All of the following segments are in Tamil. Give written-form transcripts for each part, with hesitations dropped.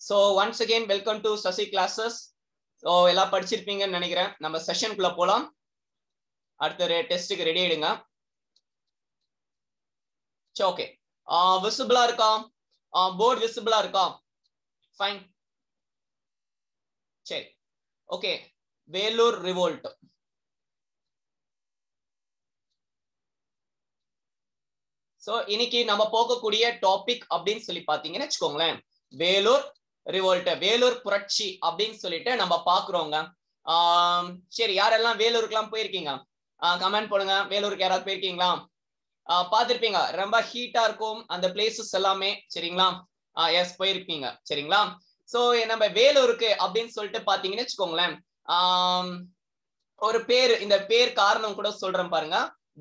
So once again, welcome to Sasi classes. So எல்லாம் படிச்சிருப்பீங்கன்னு நினைக்கிறேன். நம்ம செஷனுக்குள்ள போலாம். அடுத்த டெஸ்ட்டுக்கு ரெடி ஆயிடுங்க. சரி, ஓகே. விசிபிளா இருக்கா? போர்டு விசிபிளா இருக்கா? ஃபைன். சரி, ஓகே. வேலூர் ரிவோல்ட். சோ இன்னைக்கு நம்ம போகக்கூடிய டாபிக் அப்படின்னு சொல்லி பாத்தீங்கன்னு வச்சுக்கோங்களேன், வேலூர் ரிவோல்ட், வேலூர் புரட்சி அப்படின்னு சொல்லிட்டு நம்ம பாக்குறோங்க. சரி, யாரெல்லாம் வேலூருக்குலாம் போயிருக்கீங்க? கமெண்ட் போடுங்க. வேலூருக்கு யாராவது போயிருக்கீங்களா? பாத்திருப்பீங்க, ரொம்ப ஹீட்டா இருக்கும் அந்த பிளேசஸ் எல்லாமே. சரிங்களா? எஸ், போயிருப்பீங்க. சரிங்களா? சோ நம்ம வேலூருக்கு அப்படின்னு சொல்லிட்டு பாத்தீங்கன்னு வச்சுக்கோங்களேன், ஒரு பேர், இந்த பேர் காரணம் கூட சொல்றேன் பாருங்க.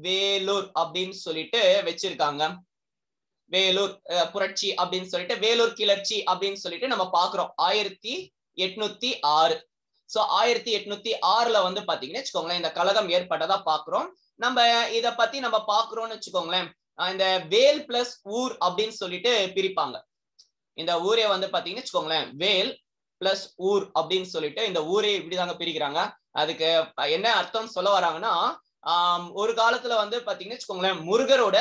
வேலூர் அப்படின்னு சொல்லிட்டு வச்சிருக்காங்க. வேலூர் புரட்சி அப்படின்னு சொல்லிட்டு, வேலூர் கிளர்ச்சி அப்படின்னு சொல்லிட்டு நம்ம பாக்குறோம் 1806. சோ 1806ல வந்து பாத்தீங்கன்னு வச்சுக்கோங்களேன், இந்த கழகம் ஏற்பட்டதா பாக்குறோம். நம்ம இத பத்தி நம்ம பாக்குறோம்னு வச்சுக்கோங்களேன், இந்த வேல் பிளஸ் ஊர் அப்படின்னு சொல்லிட்டு பிரிப்பாங்க. இந்த ஊரே வந்து பாத்தீங்கன்னு வச்சுக்கோங்களேன், வேல் பிளஸ் ஊர் அப்படின்னு சொல்லிட்டு இந்த ஊரே இப்படிதாங்க பிரிக்கிறாங்க. அதுக்கு என்ன அர்த்தம் சொல்ல வராங்கன்னா, ஒரு காலத்துல வந்து பாத்தீங்கன்னு வச்சுக்கோங்களேன், முருகரோட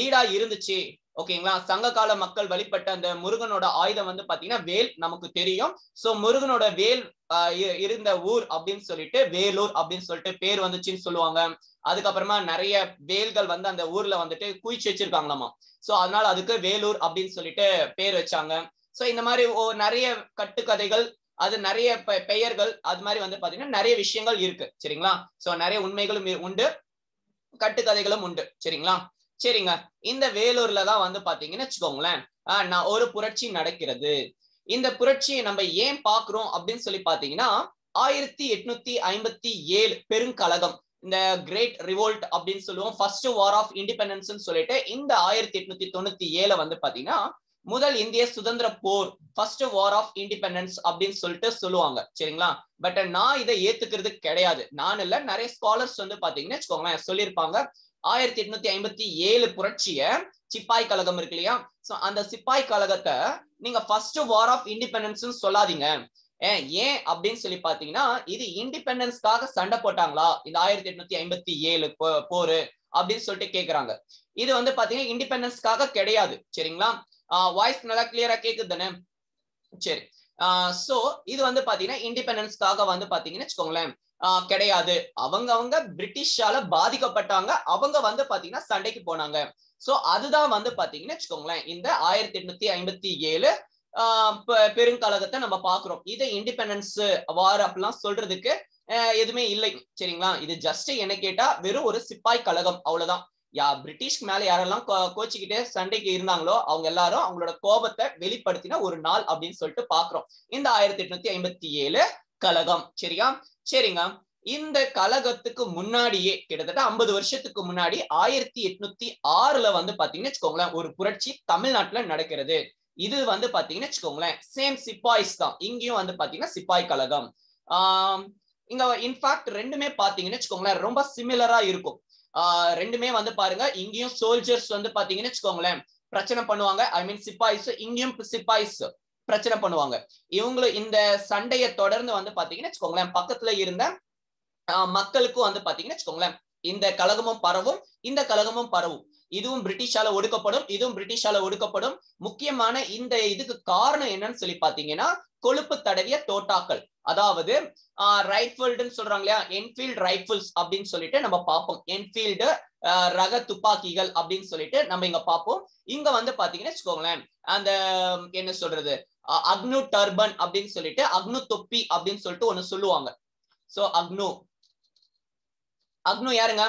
வீடா இருந்துச்சு. ஓகேங்களா? சங்க கால மக்கள் வழிபட்ட அந்த முருகனோட ஆயுதம் வந்து பாத்தீங்கன்னா வேல், நமக்கு தெரியும். சோ முருகனோட வேல் இருந்த ஊர் அப்படின்னு சொல்லிட்டு வேலூர் அப்படின்னு சொல்லிட்டு பேர் வந்துச்சுன்னு சொல்லுவாங்க. அதுக்கப்புறமா நிறைய வேல்கள் வந்து அந்த ஊர்ல வந்துட்டு குவிச்சு வச்சிருக்காங்களாமா. சோ அதனால அதுக்கு வேலூர் அப்படின்னு சொல்லிட்டு பேர் வச்சாங்க. சோ இந்த மாதிரி நிறைய கட்டுக்கதைகள், அது நிறைய பெயர்கள், அது மாதிரி வந்து பாத்தீங்கன்னா நிறைய விஷயங்கள் இருக்கு. சரிங்களா? சோ நிறைய உண்மைகளும் உண்டு, கட்டுக்கதைகளும் உண்டு. சரிங்களா? சரிங்க. இந்த வேலூர்ல தான் வந்து பாத்தீங்கன்னு வச்சுக்கோங்களேன், ஒரு புரட்சி நடக்கிறது. இந்த புரட்சியை நம்ம ஏன் பாக்குறோம் அப்படின்னு சொல்லி பாத்தீங்கன்னா, 1857 பெருங்கழகம், இந்த கிரேட் ரிவோல்ட் அப்படின்னு சொல்லுவோம், ஃபர்ஸ்ட் வார் ஆஃப் இண்டிபெண்டன்ஸ் சொல்லிட்டு, இந்த 1897 வந்து பாத்தீங்கன்னா முதல் இந்திய சுதந்திர போர், ஃபர்ஸ்ட் வார் ஆஃப் இண்டிபெண்டன்ஸ் அப்படின்னு சொல்லிட்டு சொல்லுவாங்க. சரிங்களா? பட் நான் இதை ஏத்துக்கிறது கிடையாது. நான் இல்ல, நிறைய ஸ்காலர்ஸ் வந்து பாத்தீங்கன்னா வச்சுக்கோங்களேன் சொல்லியிருப்பாங்க, 1857 புரட்சிய சிப்பாய் கழகம் இருக்கு இல்லையா, சோ அந்த சிப்பாய் கழகத்தை நீங்க ஃபர்ஸ்ட் வார் ஆஃப் இண்டிபெண்டன்ஸ் சொல்லாதீங்க. ஏன் அப்படின்னு சொல்லி பாத்தீங்கன்னா, இது இண்டிபெண்டன்ஸ்க்காக சண்டை போட்டாங்களா இந்த 1857 போரு அப்படின்னு சொல்லிட்டு கேக்குறாங்க. இது வந்து பாத்தீங்கன்னா இண்டிபெண்டன்ஸ்க்காக கிடையாது. சரிங்களா? வாய்ஸ் நல்லா கிளியரா கேக்குது தானே? சரி. சோ இது வந்து பாத்தீங்கன்னா இண்டிபெண்டன்ஸ்க்காக வந்து பாத்தீங்கன்னு வச்சுக்கோங்களேன் கிடையாது. அவங்க பிரிட்டிஷால பாதிக்கப்பட்டாங்க, அவங்க வந்து பாத்தீங்கன்னா சண்டைக்கு போனாங்க. சோ அதுதான் வந்து பாத்தீங்கன்னு வச்சுக்கோங்களேன் இந்த 1857 பெருங்கழகத்தை நம்ம பாக்குறோம். இது இண்டிபெண்டன்ஸ் வார் அப்படிலாம் சொல்றதுக்கு எதுவுமே இல்லை. சரிங்களா? இது ஜஸ்ட் என்ன கேட்டா வெறும் ஒரு சிப்பாய் கழகம், அவ்வளவுதான். பிரிட்டிஷ்க்கு மேல யாரெல்லாம் கோச்சிக்கிட்டு சண்டைக்கு இருந்தாங்களோ அவங்க எல்லாரும் அவங்களோட கோபத்தை வெளிப்படுத்தின ஒரு நாள் அப்படின்னு சொல்லிட்டு பாக்குறோம் இந்த 1857 கழகம். சரியா? சரிங்க. இந்த கழகத்துக்கு முன்னாடியே கிட்டத்தட்ட 50 வருஷத்துக்கு முன்னாடி 1806ல வந்து பாத்தீங்கன்னு வச்சுக்கோங்களேன் ஒரு புரட்சி தமிழ்நாட்டுல நடக்கிறது. இது வந்து பாத்தீங்கன்னு வச்சுக்கோங்களேன் சேம் சிப்பாய்ஸ் தான். இங்கேயும் வந்து பாத்தீங்கன்னா சிப்பாய் கழகம். இங்க இன்ஃபேக்ட் ரெண்டுமே பாத்தீங்கன்னு வச்சுக்கோங்களேன் ரொம்ப சிமிலரா இருக்கும். ரெண்டுமே வந்து பாருங்க, இங்கேயும் சோல்ஜர்ஸ் வந்து பாத்தீங்கன்னு வச்சுக்கோங்களேன் பிரச்சனை பண்ணுவாங்க. ஐ மீன் சிப்பாய்ஸ், இங்கேயும் சிப்பாய்ஸ் பிரச்சனை பண்ணுவாங்க. இவங்களும் இந்த சண்டையை தொடர்ந்து வந்து பாத்தீங்கன்னு வச்சுக்கோங்களேன் பக்கத்துல இருந்த மக்களுக்கும் வந்து பாத்தீங்கன்னு வச்சுக்கோங்களேன் இந்த கழகமும் பரவும், இந்த கழகமும் பரவும். இதுவும் பிரிட்டிஷால ஒடுக்கப்படும், இதுவும் பிரிட்டிஷால ஒடுக்கப்படும். முக்கியமான இந்த இதுக்கு காரணம் என்னன்னு சொல்லி பாத்தீங்கன்னா கொழுப்பு தடவிய தோட்டாக்கள், அதாவது ரைஃபிள்டுன்னு சொல்றாங்க இல்லையா, என்ஃபீல்ட் ரைஃபிள்ஸ் அப்படின்னு சொல்லிட்டு நம்ம பார்ப்போம். என்ஃபீல்டு ரக துப்பாக்கிகள் அப்படின்னு சொல்லிட்டு நம்ம இங்க பார்ப்போம். இங்க வந்து பாத்தீங்கன்னு வச்சுக்கோங்களேன் அந்த என்ன சொல்றது, அக்னு டர்பன் அப்படின்னு சொல்லிட்டு, அக்னு தொப்பி அப்படின்னு சொல்லிட்டு ஒண்ணு சொல்லுவாங்க. சோ அக்னு யாருங்க?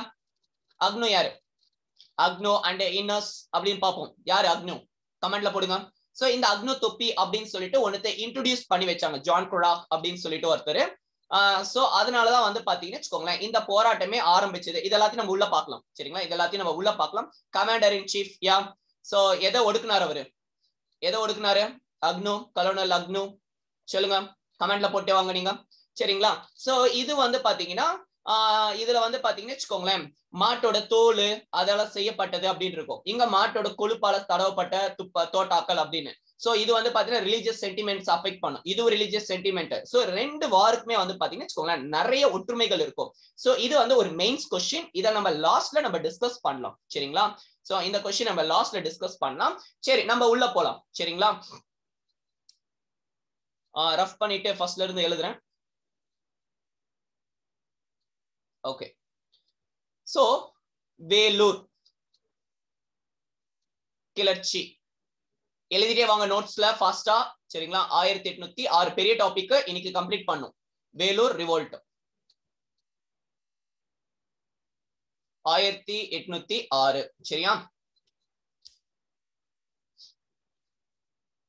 அக்னு யாரு? அக்னு அண்ட் இன்னர்ஸ் அப்படின்னு பார்ப்போம். யாரு அக்னு? கமெண்ட்ல போடுங்க. சோ இந்த அக்னு தொப்பி அப்படின்னு சொல்லிட்டு ஒன்னத்தை இன்ட்ரோடியூஸ் பண்ணி வச்சாங்க ஜான் குராக் அப்படின்னு சொல்லிட்டு ஒருத்தர். சோ அதனாலதான் வந்து பாத்தீங்கன்னு வச்சுக்கோங்களேன் இந்த போராட்டமே ஆரம்பிச்சது. இதெல்லாத்தையும் நம்ம உள்ள பார்க்கலாம். சரிங்களா? இதெல்லாத்தையும் நம்ம உள்ள பார்க்கலாம். Commander in chief yeah. So எதை ஒடுக்குனாரு அவரு? எதை ஒடுக்குனாரு? அக்னு, கலோனல் அக்னு. சொல்லுங்க, கமெண்ட்ல போட்டே வாங்க நீங்க. சரிங்களா? சோ இது வந்து பாத்தீங்கன்னா இதுல வந்து பாத்தீங்கன்னு வச்சுக்கோங்களேன் மாட்டோட தோல் அதெல்லாம் செய்யப்பட்டது அப்படின்னு இருக்கும். இங்க மாட்டோட கொழுப்பால தடவப்பட்ட தோட்டாக்கள் அப்படின்னு. சோ இது வந்து பாத்தீங்கன்னா ரிலீஜியஸ் சென்டிமெண்ட்ஸ் அஃபெக்ட் பண்ணும், இது ஒரு ரிலீஜியஸ் சென்டிமெண்ட். சோ ரெண்டு வாருக்குமே வந்து பாத்தீங்கன்னா வச்சுக்கோங்களேன் நிறைய ஒற்றுமைகள் இருக்கும். சோ இது வந்து ஒரு மெயின்ஸ் கொஸ்டின், இதை நம்ம லாஸ்ட்ல நம்ம டிஸ்கஸ் பண்ணலாம் சரிங்களா. சோ இந்த கொஸ்டின் நம்ம லாஸ்ட்ல டிஸ்கஸ் பண்ணலாம். சரி நம்ம உள்ள போலாம் சரிங்களா. ரஃப் பண்ணிட்டு ஃபர்ஸ்ட்ல இருந்து எழுதுறேன். ஓகே, சோ வேலூர் கிளர்ச்சி எழுதிட்டே வாங்க நோட்ஸ்ல ஃபாஸ்டா சரிங்களா. 1806 பெரிய டாபிக் இன்னைக்கு கம்ப்ளீட் பண்ணும். வேலூர் ரிவோல்ட் 1806 சரியா.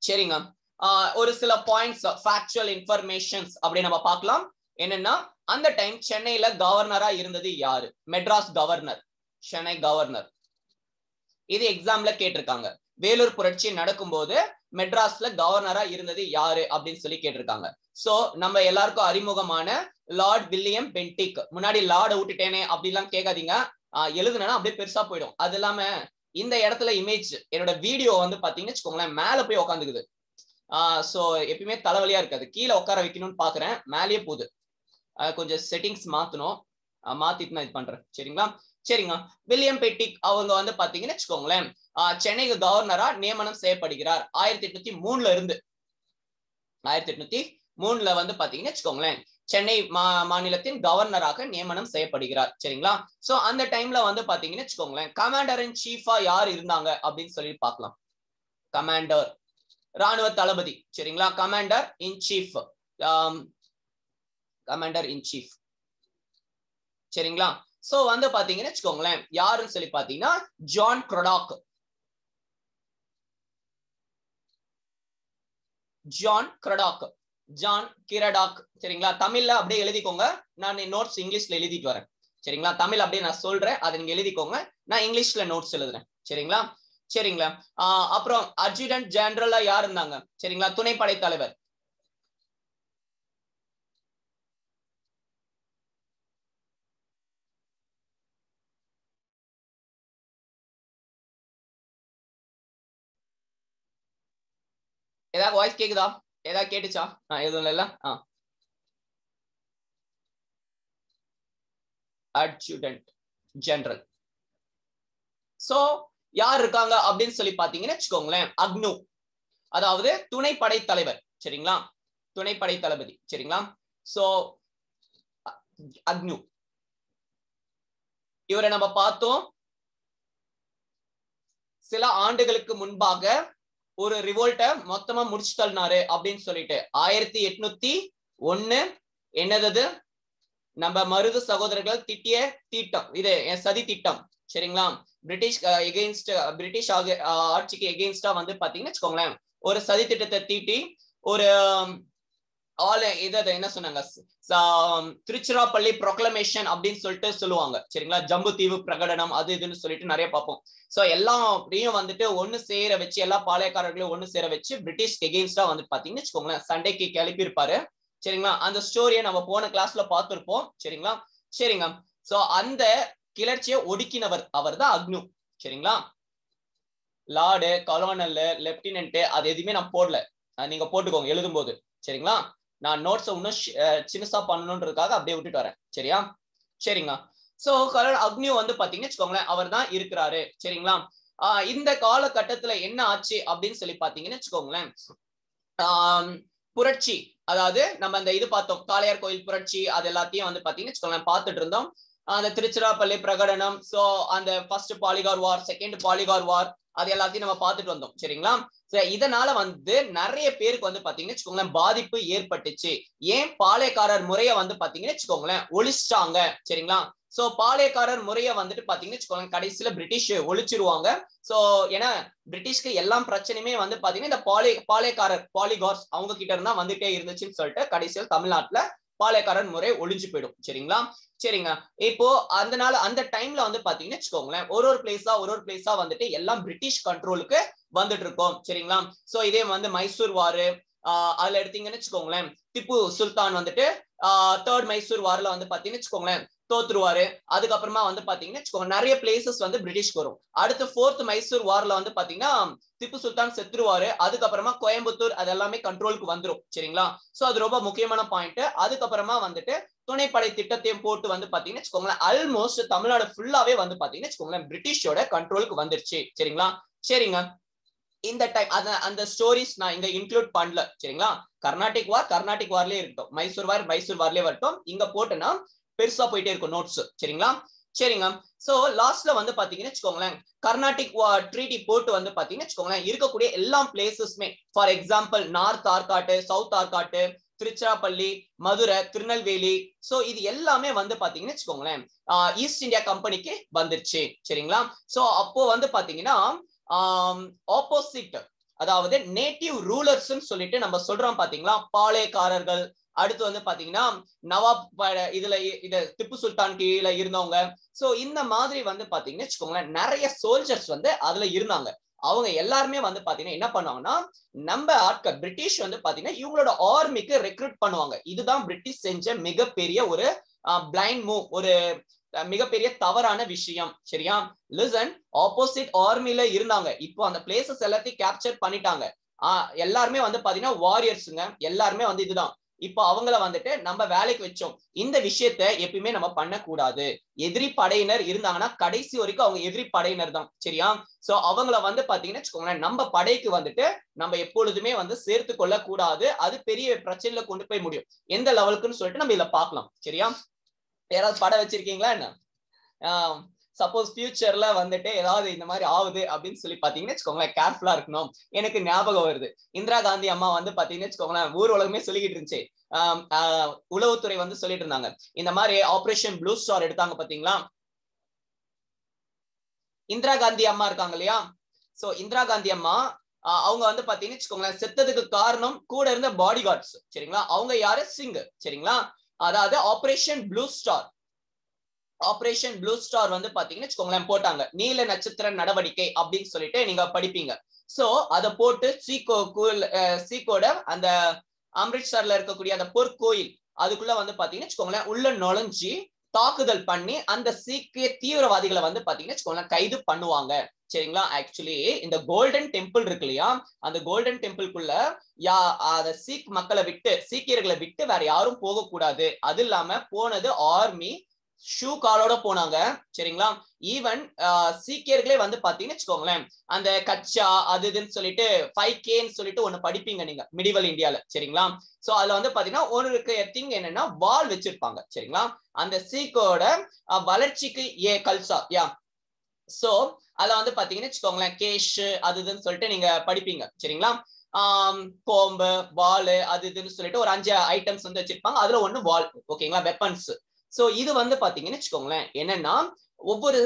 சரிங்க, ஒரு சில பாயிண்ட்ஸ் ஃபேக்சுவல் இன்ஃபர்மேஷன்ஸ் அப்படி நம்ம பார்க்கலாம். என்னன்னா அந்த டைம் சென்னையில கவர்னரா இருந்தது யாரு? Madras governor, Chennai governor. இது எக்ஸாம்ல கேட்டிருக்காங்க. வேலூர் புரட்சி நடக்கும்போது மெட்ராஸ்ல கவர்னரா இருந்தது யாரு அப்படின்னு சொல்லி கேட்டிருக்காங்க. சோ நம்ம எல்லாருக்கும் அறிமுகமான லார்ட் வில்லியம் பென்டிக். முன்னாடி லார்ட விட்டுட்டேனே அப்படிலாம் கேட்காதீங்க, எழுதுனா அப்படியே பெருசா போயிடும். அது இல்லாம இந்த இடத்துல இமேஜ் என்னோட வீடியோ வந்து பாத்தீங்கன்னு வச்சுக்கோங்களேன் மேல போய் உட்காந்துக்குது. சோ எப்பயுமே தலைவலியா இருக்காது, கீழே உட்கார வைக்கணும்னு பாக்குறேன், மேலேயே போகுது. கொஞ்சம் செட்டிங்ஸ் மாத்தணும், மாத்திட்டு நான் இது பண்றேன் சரிங்களா. சரிங்க, வில்லியம் பென்டிக் அவங்க வந்து பாத்தீங்கன்னு வச்சுக்கோங்களேன் சென்னைக்கு கவர்னரா நியமனம் செய்யப்படுகிறார் 1803 இருந்து. 1803 வந்து பாத்தீங்கன்னு வச்சுக்கோங்களேன் சென்னை மாநிலத்தின் கவர்னராக நியமனம் செய்யப்படுகிறார் சரிங்களா. சோ அந்த டைம்ல வந்து பாத்தீங்கன்னு வச்சுக்கோங்களேன் கமாண்டர் இன் சீஃபா யார் இருந்தாங்க அப்படின்னு சொல்லி பார்க்கலாம். கமாண்டர் ராணுவ தளபதி சரிங்களா, commander in chief, commander in chief சரிங்களா. சோ வந்து பாத்தீங்கன்னு வச்சுக்கோங்களேன் யாருன்னு சொல்லி பாத்தீங்கன்னா John Cradock. John Cradock, John Cradock சரிங்களா. தமிழ்ல அப்படியே எழுதிக்கோங்க, நான் நோட்ஸ் இங்கிலீஷ்ல எழுதிட்டு வரேன் சரிங்களா. தமிழ் அப்படியே நான் சொல்றேன், அதை நீங்க எழுதிக்கோங்க, நான் இங்கிலீஷ்ல நோட்ஸ் எழுதுறேன் சரிங்களா. சரிங்களா, அப்புறம் அட்ஜுடன்ட் ஜெனரலா யார் இருந்தாங்க சரிங்களா, துணைப்படை தலைவர். ஏதாவது வாய்ஸ் கேக்குதா? ஏதாவது கேட்டுச்சா? எதுவும் இல்ல. அட்ஜுடன்ட் ஜெனரல். சோ யார் இருக்காங்க அப்படின்னு சொல்லி பாத்தீங்கன்னு வச்சுக்கோங்களேன் அக்னு, அதாவது துணைப்படை தலைவர் சரிங்களா, துணைப்படை தளபதி சரிங்களா. சோ அக்னு இவரை நம்ம பார்த்தோம் சில ஆண்டுகளுக்கு முன்பாக ஒரு ரிவோல்ட்ட மொத்தமா முடிச்சு தள்ளினாரு அப்படின்னு சொல்லிட்டு. 1801 என்னது நம்ம மருது சகோதரர்கள் திட்டிய திட்டம், இது சதி திட்டம் சரிங்களா. பிரிட்டிஷ் எகெயின்ஸ்ட், பிரிட்டிஷ் ஆட்சிக்கு எகெயின்ஸ்டா வந்து பாத்தீங்கன்னு வச்சுக்கோங்களேன் ஒரு சதி திட்டத்தை தீட்டி ஒரு என்ன சொன்னாங்க திருச்சிராப்பள்ளி ப்ரொக்ளமேஷன் அப்படின்னு சொல்லிட்டு சொல்லுவாங்க சரிங்களா. ஜம்பு தீவு பிரகடனம் அது இதுன்னு சொல்லிட்டு நிறைய பார்ப்போம். சோ எல்லாம் அப்படியும் வந்துட்டு ஒண்ணு சேர வச்சு, எல்லா பாளையக்காரர்களையும் ஒண்ணு சேர வச்சு பிரிட்டிஷ் எகெயின்ஸ்டா வந்து பாத்தீங்கன்னு வச்சுக்கோங்களேன் சண்டைக்கு கிளப்பி இருப்பாரு சரிங்களா. அந்த ஸ்டோரியை நம்ம போன கிளாஸ்ல பார்த்திருப்போம் சரிங்களா. சரிங்க, சோ அந்த கிளர்ச்சியை ஒடுக்கினவர் அவர் தான் அக்னு சரிங்களா. லார்டு, கலோனல், லெப்டினன்ட் அது எதுவுமே நான் போடல, நீங்க போட்டுக்கோங்க எழுதும் போது சரிங்களா. நான் நோட்ஸ் இன்னும் சின்னசா பண்ணணுன்றதுக்காக அப்படியே விட்டுட்டு வரேன் சரியா. சரிங்க, சோ அக்னி வந்து பாத்தீங்கன்னு வச்சுக்கோங்களேன் அவர் தான் இருக்கிறாரு சரிங்களா. இந்த காலகட்டத்துல என்ன ஆச்சு அப்படின்னு சொல்லி பாத்தீங்கன்னு வச்சுக்கோங்களேன் புரட்சி, அதாவது நம்ம அந்த இது பார்த்தோம் காளையார் கோயில் புரட்சி, அது எல்லாத்தையும் வந்து பாத்தீங்கன்னு வச்சுக்கோங்களேன் பார்த்துட்டு இருந்தோம். அந்த திருச்சிராப்பள்ளி பிரகடனம், சோ அந்த ஃபர்ஸ்ட் பாலிகார் வார், செகண்ட் பாலிகார் வார், அது எல்லாத்தையும் நம்ம பார்த்துட்டு வந்தோம் சரிங்களா. இதனால வந்து நிறைய பேருக்கு வந்து பாத்தீங்கன்னு வச்சுக்கோங்களேன் பாதிப்பு ஏற்பட்டுச்சு. ஏன் பாளையக்காரர் முறைய வந்து பாத்தீங்கன்னு வச்சுக்கோங்களேன் ஒழிச்சிட்டாங்க சரிங்களா. சோ பாளையக்காரர் முறைய வந்துட்டு பாத்தீங்கன்னு வச்சுக்கோங்க கடைசியில பிரிட்டிஷ் ஒழிச்சிருவாங்க. சோ ஏன்னா பிரிட்டிஷ்க்கு எல்லாம் பிரச்சனையுமே வந்து பாத்தீங்கன்னா இந்த பாளையக்காரர் பாலிகார்ஸ் அவங்க கிட்ட இருந்தா வந்துட்டே இருந்துச்சுன்னு சொல்லிட்டு கடைசியில் தமிழ்நாட்டுல பாளையக்காரர் முறை ஒழிஞ்சு போயிடும் சரிங்களா. சரிங்க, இப்போ அதனால அந்த டைம்ல வந்து பாத்தீங்கன்னு வச்சுக்கோங்களேன் ஒரு பிளேஸா வந்துட்டு எல்லாம் பிரிட்டிஷ் கண்ட்ரோலுக்கு வந்துட்டு இருக்கோம் சரிங்களா. சோ இதே வந்து மைசூர் வாரு, அதுல எடுத்தீங்கன்னு வச்சுக்கோங்களேன் திப்பு சுல்தான் வந்துட்டு தேர்ட் மைசூர் வார்ல வந்து பாத்தீங்கன்னு வச்சுக்கோங்களேன் தோத்துருவாரு. அதுக்கப்புறமா வந்து பாத்தீங்கன்னா நிறைய பிளேசஸ் வந்து பிரிட்டிஷ்க்கு வரும். அடுத்து 4th மைசூர் வார்ல வந்து பாத்தீங்கன்னா திப்பு சுல்தான் செத்துருவாரு. அதுக்கப்புறமா கோயம்புத்தூர் அதெல்லாமே கண்ட்ரோலுக்கு வந்துரும். சரிங்களா? சோ அது ரொம்ப முக்கியமான பாயிண்ட். அதுக்கப்புறமா வந்துட்டு துணைப்படை திட்டத்தையும் போட்டு வந்து பாத்தீங்கன்னா ஆல்மோஸ்ட் தமிழ்நாடு ஃபுல்லாவே வந்து பாத்தீங்கன்னா பிரிட்டிஷோட கண்ட்ரோலுக்கு வந்துருச்சு. சரிங்களா? சரிங்க. இந்த டைம் அந்த ஸ்டோரிஸ் நான் இங்க இன்க்ளூட் பண்ணல. சரிங்களா? கர்நாடிக் வார்லயே இருக்கட்டும், மைசூர் வார்லயே வரட்டும். இங்க போட்டுனா பெருசா போயிட்டே இருக்கும் நோட்ஸ். சரிங்களா? சரிங்க. சோ லாஸ்ட்ல வந்து பாத்தீங்கன்னா கர்நாடிக் ட்ரீட்டி போட்டு வந்து பாத்தீங்கன்னா இருக்கக்கூடிய எல்லா பிளேசஸ்மே, for example north Arcot, south Arcot, Tiruchirappalli, Madurai, Tirunelveli, so இது எல்லாமே வந்து பாத்தீங்கன்னா ஈஸ்ட் இந்தியா கம்பெனிக்கு வந்துருச்சு. சரிங்களா? சோ அப்போ வந்து பாத்தீங்கன்னா ஆப்போசிட், அதாவது நேட்டிவ் ரூலர்ஸ் சொல்லிட்டு நம்ம சொல்றோம் பாத்தீங்களா, பாளையக்காரர்கள். அடுத்து வந்து பாத்தீங்கன்னா நவாப் இதுல திப்பு சுல்தான் கீழ இருந்தவங்க. சோ இந்த மாதிரி வந்து பாத்தீங்கன்னா நிறைய சோல்ஜர்ஸ் வந்து அதுல இருந்தாங்க. அவங்க எல்லாருமே வந்து பாத்தீங்கன்னா என்ன பண்ணுவாங்கன்னா, நம்ம ஆட்கள் பிரிட்டிஷ் வந்து பாத்தீங்கன்னா இவங்களோட ஆர்மிக்கு ரெக்ரூட் பண்ணுவாங்க. இதுதான் பிரிட்டிஷ் செஞ்ச மிகப்பெரிய ஒரு பிளைண்ட் மூவ், ஒரு மிகப்பெரிய தவறான விஷயம். சரியா? லிசன், ஆப்போசிட் ஆர்மில இருந்தாங்க. இப்போ அந்த பிளேசஸ் எல்லாத்தையும் கேப்சர் பண்ணிட்டாங்க. எல்லாருமே வந்து பாத்தீங்கன்னா வாரியர்ஸ்ங்க. எல்லாருமே வந்து இதுதான். இப்போ அவங்கள வந்துட்டு நம்ம வேலைக்கு வச்சோம். இந்த விஷயத்தை எப்பயுமே நம்ம பண்ணக்கூடாது. எதிரி படையினர் இருந்தாங்கன்னா கடைசி வரைக்கும் அவங்க எதிரி படையினர் தான். சரியா? சோ அவங்கள வந்து பாத்தீங்கன்னா நம்ம படைக்கு வந்துட்டு நம்ம எப்பொழுதுமே வந்து சேர்த்து கொள்ள கூடாது. அது பெரிய பிரச்சனையில கொண்டு போய் முடியும். எந்த லெவலுக்குன்னு சொல்லிட்டு நம்ம இதுல பாக்கலாம். சரியா? யாராவது படம் வச்சிருக்கீங்களா என்ன? சப்போஸ் ஃபியூச்சர்ல வந்துட்டு ஏதாவது இந்த மாதிரி ஆகுது அப்படின்னு சொல்லி பாத்தீங்கன்னா கேர்ஃபுல்லா இருக்கணும். எனக்கு ஞாபகம் வருது, இந்திரா காந்தி அம்மா வந்து பாத்தீங்கன்னா ஊர் உலகமே சொல்லிக்கிட்டு இருந்துச்சு. உளவுத்துறை வந்து சொல்லிட்டு இருந்தாங்க, இந்த மாதிரி ஆபரேஷன் ப்ளூ ஸ்டார் எடுத்தாங்க பாத்தீங்களா. இந்திரா காந்தி அம்மா இருக்காங்க இல்லையா, சோ இந்திரா காந்தி அம்மா அவங்க வந்து பாத்தீங்கன்னா செத்ததுக்கு காரணம் கூட இருந்த பாடி கார்ட்ஸ். சரிங்களா? அவங்க யாரு? சிங். சரிங்களா? அதாவது operation blue star, operation blue star வந்து பாத்தீங்கன்னா போட்டாங்க. நீல நட்சத்திர நடவடிக்கை அப்படின்னு சொல்லிட்டு நீங்க படிப்பீங்க. சோ அத போட்டு சீக்கோட அந்த அம்ரிட்சர்ல இருக்கக்கூடிய அந்த பொற்கோயில் அதுக்குள்ள வந்து பாத்தீங்கன்னா உள்ள நுழைஞ்சி தாக்குதல் பண்ணி அந்த சீக்கிய தீவிரவாதிகளை வந்து பாத்தீங்கன்னா கைது பண்ணுவாங்க. சரிங்களா? ஆக்சுவலி இந்த கோல்டன் டெம்பிள் இருக்கு இல்லையா, அந்த கோல்டன் டெம்பிள்குள்ள சீக் மக்களை விட்டு, சீக்கியர்களை விட்டு வேற யாரும் போக கூடாது. அது இல்லாம போனது ஆர்மி ஷூ காலோட போனாங்க. சரிங்களா? ஈவன் சீக்கியர்களே வந்து பாத்தீங்கன்னா அந்த கச்சா அது இதுன்னு சொல்லிட்டு 5Kன்னு சொல்லிட்டு ஒண்ணு படிப்பீங்க நீங்க மிடிவல் இந்தியால. சரிங்களா? சோ அதுல வந்து பாத்தீங்கன்னா ஒரு திங் என்னன்னா வால் வச்சிருப்பாங்க. சரிங்களா? அந்த சீக்கோட வளர்ச்சிக்கு கல்சா சோ அதுல வந்து பாத்தீங்கன்னா கேஷ் அது இதுன்னு சொல்லிட்டு நீங்க படிப்பீங்க. சரிங்களா? கோம்பு, வால் அது இதுன்னு சொல்லிட்டு ஒரு 5 ஐட்டம்ஸ் வந்து வச்சிருப்பாங்க. அதுல ஒண்ணு வால். ஓகேங்களா? வெப்பன்ஸ். சோ இது வந்து பாத்தீங்கன்னா என்னன்னா ஒவ்வொரு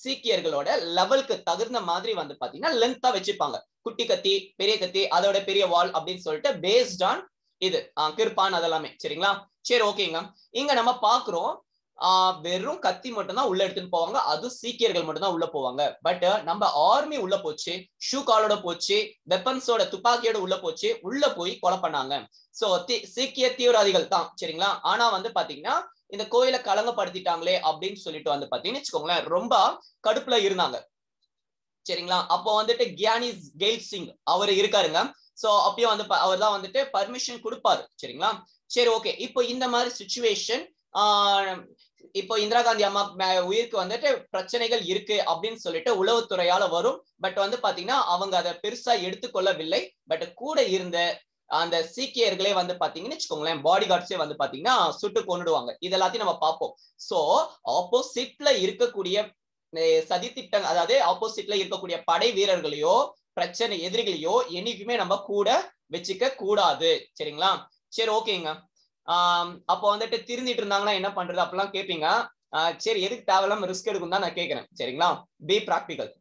சீக்கியர்களோட லெவலுக்கு தகுந்த மாதிரி வந்து பாத்தீங்கன்னா லென்த்தா வச்சிருப்பாங்க. குட்டி கத்தி, பெரிய கத்தி, அதோட பெரிய வால் அப்படின்னு சொல்லிட்டு பேஸ்ட் ஆன் இது கிருப்பான் அதெல்லாமே. சரிங்களா? சரி, ஓகேங்க. இங்க நம்ம பாக்குறோம் வெறும் கத்தி மட்டும் தான் உள்ள எடுத்துட்டு போவாங்க. அது சீக்கியர்கள் மட்டும் தான் உள்ள போவாங்க. பட் நம்ம ஆர்மி உள்ள போச்சு, ஷூ காலோட போச்சு, வெப்பன்ஸோட துப்பாக்கியோட உள்ள போச்சு, உள்ள போய் கொலை பண்ணாங்க. சோ சீக்கிய தீவிரவாதிகள் தான். சரிங்களா? ஆனா வந்து பாத்தீங்கன்னா இந்த கோயிலை களங்கப்படுத்திட்டாங்களே அப்படின்னு சொல்லிட்டு வந்து பாத்தீங்கன்னா ரொம்ப கடுப்புல இருந்தாங்க. சரிங்களா? அப்போ வந்துட்டு கியானி கெயில் சிங் அவர் இருக்காருங்க. சோ அப்பயும் வந்து அவர் தான் வந்துட்டு பர்மிஷன் கொடுப்பாரு. சரிங்களா? சரி, ஓகே. இப்போ இந்த மாதிரி சிச்சுவேஷன், இப்போ இந்திரா காந்தி அம்மா உயிருக்கு வந்துட்டு பிரச்சனைகள் இருக்கு அப்படின்னு சொல்லிட்டு உளவுத்துறையால வரும். பட் வந்து பாத்தீங்கன்னா அவங்க அதை பெருசா எடுத்துக்கொள்ளவில்லை. பட் கூட இருந்த அந்த சீக்கியர்களே வந்து பாத்தீங்கன்னா பாடி கார்ட்ஸே வந்து பாத்தீங்கன்னா சுட்டு கொண்டுடுவாங்க. இது எல்லாத்தையும் நம்ம பார்ப்போம். சோ ஆப்போசிட்ல இருக்கக்கூடிய சதி திட்டம், அதாவது ஆப்போசிட்ல இருக்கக்கூடிய படை வீரர்களையோ பிரச்சனை எதிரிகளையோ என்னைக்குமே நம்ம கூட வச்சுக்க கூடாது. சரிங்களா? சரி, ஓகேங்க. அப்போ வந்துட்டு திருந்திட்டு இருந்தாங்கன்னா என்ன பண்றது அப்படிலாம் கேட்பீங்க. சரி, எதுக்கு தேவையில்லாம ரிஸ்க் எடுக்கும் தான் நான் கேட்கிறேன். சரிங்களா? Be practical.